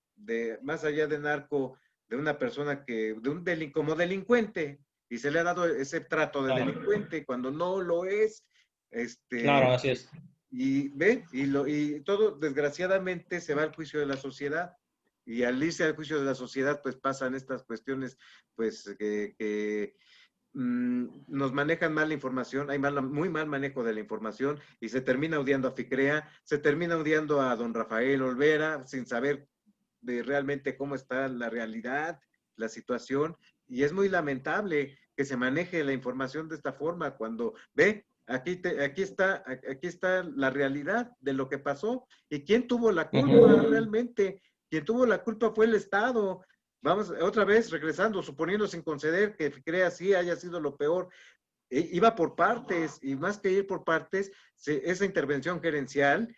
más allá de narco, de una persona como delincuente, y se le ha dado ese trato de delincuente cuando no lo es. Claro, así es. Y y todo desgraciadamente se va al juicio de la sociedad, y al irse al juicio de la sociedad pues pasan estas cuestiones pues que nos manejan mal la información, hay muy mal manejo de la información, y se termina odiando a FICREA, se termina odiando a don Rafael Olvera sin saber realmente cómo está la realidad, la situación, y es muy lamentable que se maneje la información de esta forma cuando aquí está la realidad de lo que pasó, y quién tuvo la culpa realmente. Quien tuvo la culpa fue el Estado. Vamos, otra vez regresando, suponiendo sin conceder que FICREA sí haya sido lo peor, iba por partes, y más que ir por partes, esa intervención gerencial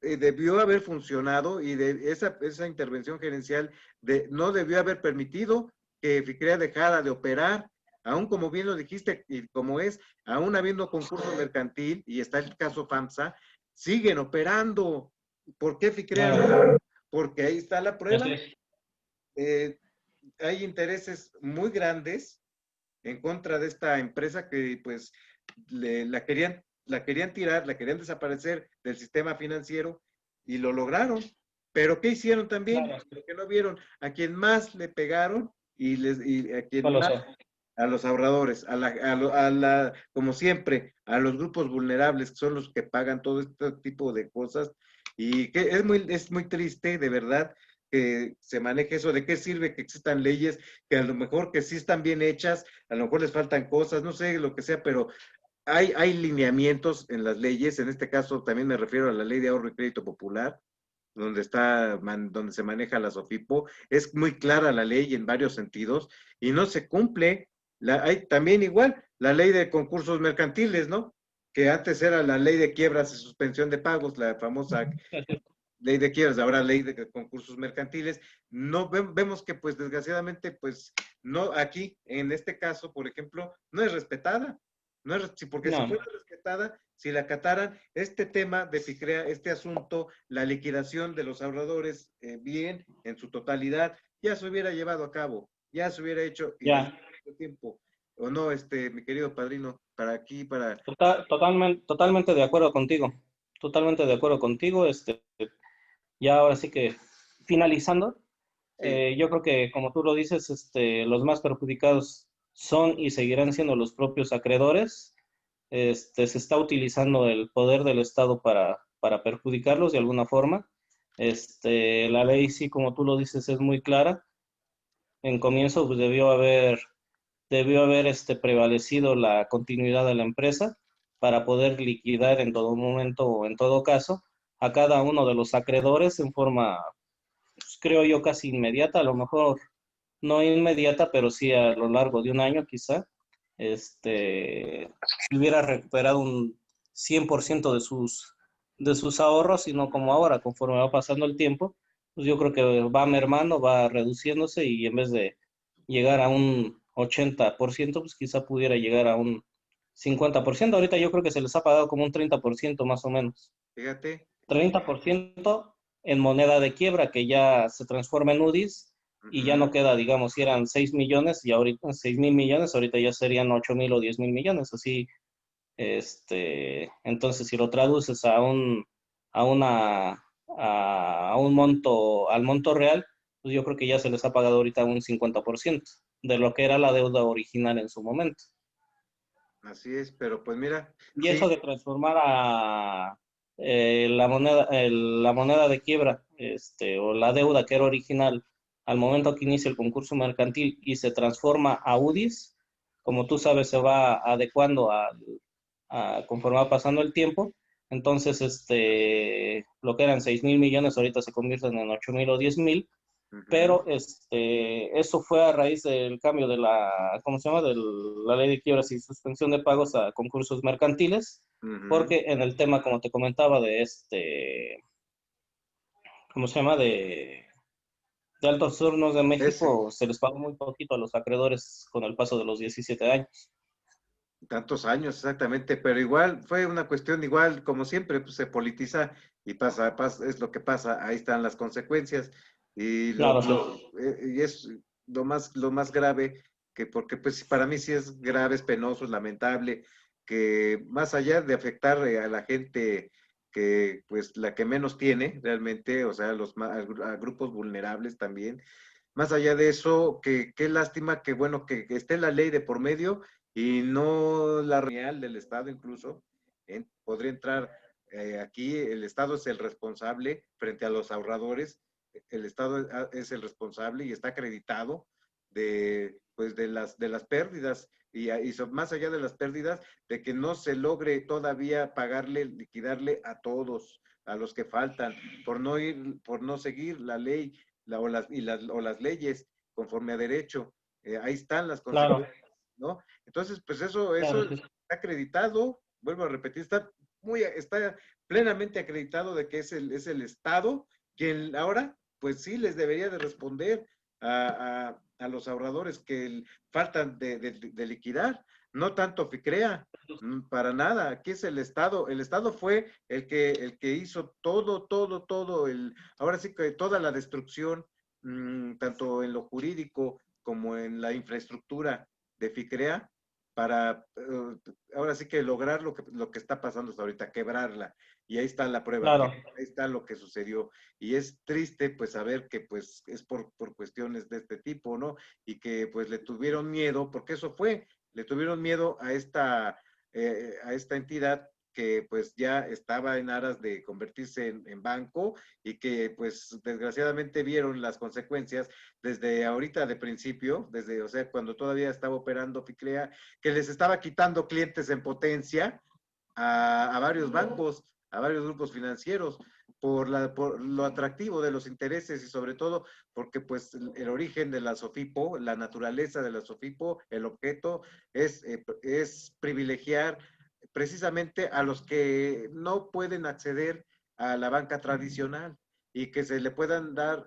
debió haber funcionado, y de esa intervención gerencial no debió haber permitido que FICREA dejara de operar, aún como bien lo dijiste, y como aún habiendo concurso mercantil, y está el caso FAMSA, siguen operando. ¿Por qué FICREA no? Porque ahí está la prueba. Hay intereses muy grandes en contra de esta empresa que pues la querían tirar, la querían desaparecer del sistema financiero, y lo lograron. Pero ¿qué hicieron también? Claro. Porque no vieron a quien más le pegaron, y a quien más, a los ahorradores, como siempre, a los grupos vulnerables, que son los que pagan todo este tipo de cosas. Y que es muy triste, de verdad, que se maneje eso. ¿De qué sirve que existan leyes que a lo mejor que sí están bien hechas, a lo mejor les faltan cosas, no sé, lo que sea, pero hay lineamientos en las leyes? En este caso también me refiero a la Ley de Ahorro y Crédito Popular, donde se maneja la SOFIPO. Es muy clara la ley en varios sentidos y no se cumple. Hay también igual la Ley de Concursos Mercantiles, ¿no? Que antes era la Ley de Quiebras y Suspensión de Pagos, la famosa Ley de Quiebras, ahora Ley de Concursos Mercantiles. No vemos que pues desgraciadamente pues no, aquí en este caso por ejemplo no es respetada, porque si fuera respetada, si la acataran, este tema de FICREA, este asunto, la liquidación de los ahorradores bien en su totalidad, ya se hubiera llevado a cabo, ya se hubiera hecho en tiempo. ¿O no, mi querido padrino? Totalmente de acuerdo contigo. Totalmente de acuerdo contigo. Ya ahora sí que finalizando, yo creo que como tú lo dices, los más perjudicados son y seguirán siendo los propios acreedores. Se está utilizando el poder del Estado para perjudicarlos de alguna forma. La ley, sí, como tú lo dices, es muy clara. En comienzo pues, debió haber prevalecido la continuidad de la empresa para poder liquidar en todo momento o en todo caso a cada uno de los acreedores en forma pues, creo yo, casi inmediata, a lo mejor no inmediata, pero sí a lo largo de un año quizá, hubiera recuperado un 100% de sus ahorros, y no como ahora, conforme va pasando el tiempo, pues yo creo que va mermando, va reduciéndose, y en vez de llegar a un 80%, pues quizá pudiera llegar a un 50%. Ahorita yo creo que se les ha pagado como un 30% más o menos. Fíjate. 30% en moneda de quiebra, que ya se transforma en UDIs, y ya no queda, digamos, si eran 6 millones y ahorita 6,000 millones, ahorita ya serían 8,000 o 10,000 millones, así. Entonces, si lo traduces al monto real, pues yo creo que ya se les ha pagado ahorita un 50% de lo que era la deuda original en su momento. Así es, pero pues mira, Y eso de transformar a la moneda de quiebra, o la deuda que era original al momento que inicia el concurso mercantil y se transforma a UDIs, como tú sabes, se va adecuando conforme va pasando el tiempo. Entonces, lo que eran 6,000 millones ahorita se convierten en 8,000 o 10,000, pero eso fue a raíz del cambio de ¿cómo se llama? De la ley de quiebras y suspensión de pagos a concursos mercantiles, porque en el tema, como te comentaba, ¿cómo se llama? De Altos Hornos de México, se les pagó muy poquito a los acreedores con el paso de los 17 años. Tantos años, exactamente, pero igual fue una cuestión igual, como siempre, pues se politiza y pasa, es lo que pasa, ahí están las consecuencias, y Claro, sí. y es lo más grave, que porque pues para mí sí es grave, es penoso, es lamentable, que más allá de afectar a la gente que pues la que menos tiene realmente, o sea, a grupos vulnerables también, más allá de eso, qué lástima que bueno, que esté la ley de por medio y no la real del Estado incluso. Podría entrar aquí, el Estado es el responsable frente a los ahorradores, el Estado es el responsable y está acreditado pues de las pérdidas más allá de las pérdidas, de que no se logre todavía liquidarle a todos, a los que faltan, por no seguir la ley o las leyes conforme a derecho. Ahí están las consecuencias, claro, ¿no? Entonces, pues eso Claro, sí. está acreditado, vuelvo a repetir, está plenamente acreditado de que es el Estado quien ahora, pues sí, les debería de responder a los ahorradores que faltan de liquidar, no tanto FICREA, para nada, aquí es el Estado fue el que hizo todo, ahora sí que toda la destrucción, tanto en lo jurídico como en la infraestructura de FICREA, para ahora sí que lograr lo que está pasando hasta ahorita, quebrarla. Y ahí está la prueba, Claro. ahí está lo que sucedió. Y es triste pues saber que pues es por cuestiones de este tipo, ¿no? Y que pues le tuvieron miedo, porque eso fue, le tuvieron miedo a esta entidad que pues ya estaba en aras de convertirse en banco y que pues desgraciadamente vieron las consecuencias desde ahorita de principio, o sea, cuando todavía estaba operando FICREA, que les estaba quitando clientes en potencia a varios bancos, a varios grupos financieros, por lo atractivo de los intereses y sobre todo porque pues el origen de la SOFIPO, la naturaleza de la SOFIPO, el objeto es privilegiar precisamente a los que no pueden acceder a la banca tradicional y que se le puedan dar,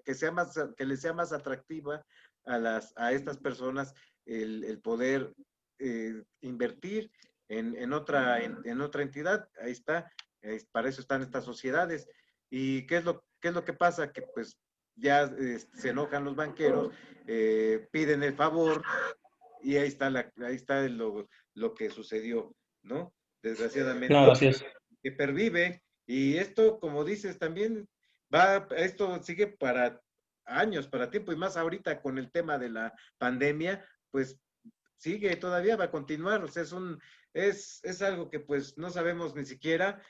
que les sea más atractiva a estas personas el poder invertir en otra entidad. Ahí está, para eso están estas sociedades. ¿Y qué es lo que pasa? Que pues ya se enojan los banqueros, piden el favor y ahí está lo que sucedió, ¿no? Desgraciadamente, Claro, así es. que pervive, y esto, como dices, también esto sigue para años, para tiempo, y más ahorita con el tema de la pandemia, pues sigue, todavía va a continuar, o sea, es algo que pues no sabemos ni siquiera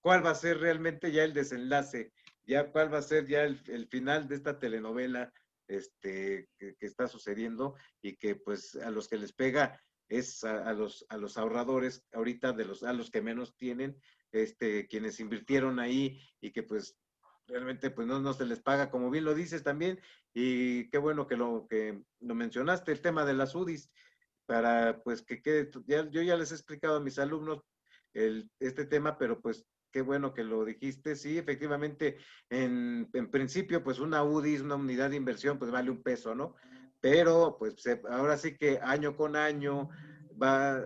cuál va a ser realmente ya el desenlace, ya cuál va a ser ya el final de esta telenovela que está sucediendo y que pues a los que les pega es a los ahorradores ahorita, a los que menos tienen, quienes invirtieron ahí y que pues realmente pues no se les paga, como bien lo dices también, y qué bueno que lo mencionaste, el tema de las UDIs, para pues que quede, yo ya les he explicado a mis alumnos este tema, pero pues qué bueno que lo dijiste. Sí, efectivamente, en principio, pues una UDI, una unidad de inversión, pues vale $1, ¿no? Pero pues ahora sí que año con año va,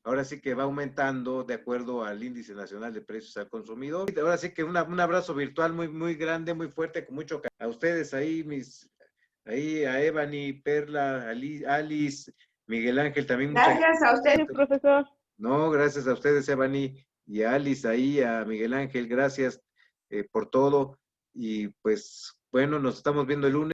ahora sí que va aumentando de acuerdo al Índice Nacional de Precios al Consumidor. Ahora sí que un abrazo virtual muy, muy grande, muy fuerte, con mucho a ustedes ahí, ahí a Ebony, Perla, Alice, Miguel Ángel también. Gracias a usted, profesor. No, gracias a ustedes, Ebony, y a Alice ahí, a Miguel Ángel, gracias por todo. Y pues bueno, nos estamos viendo el lunes.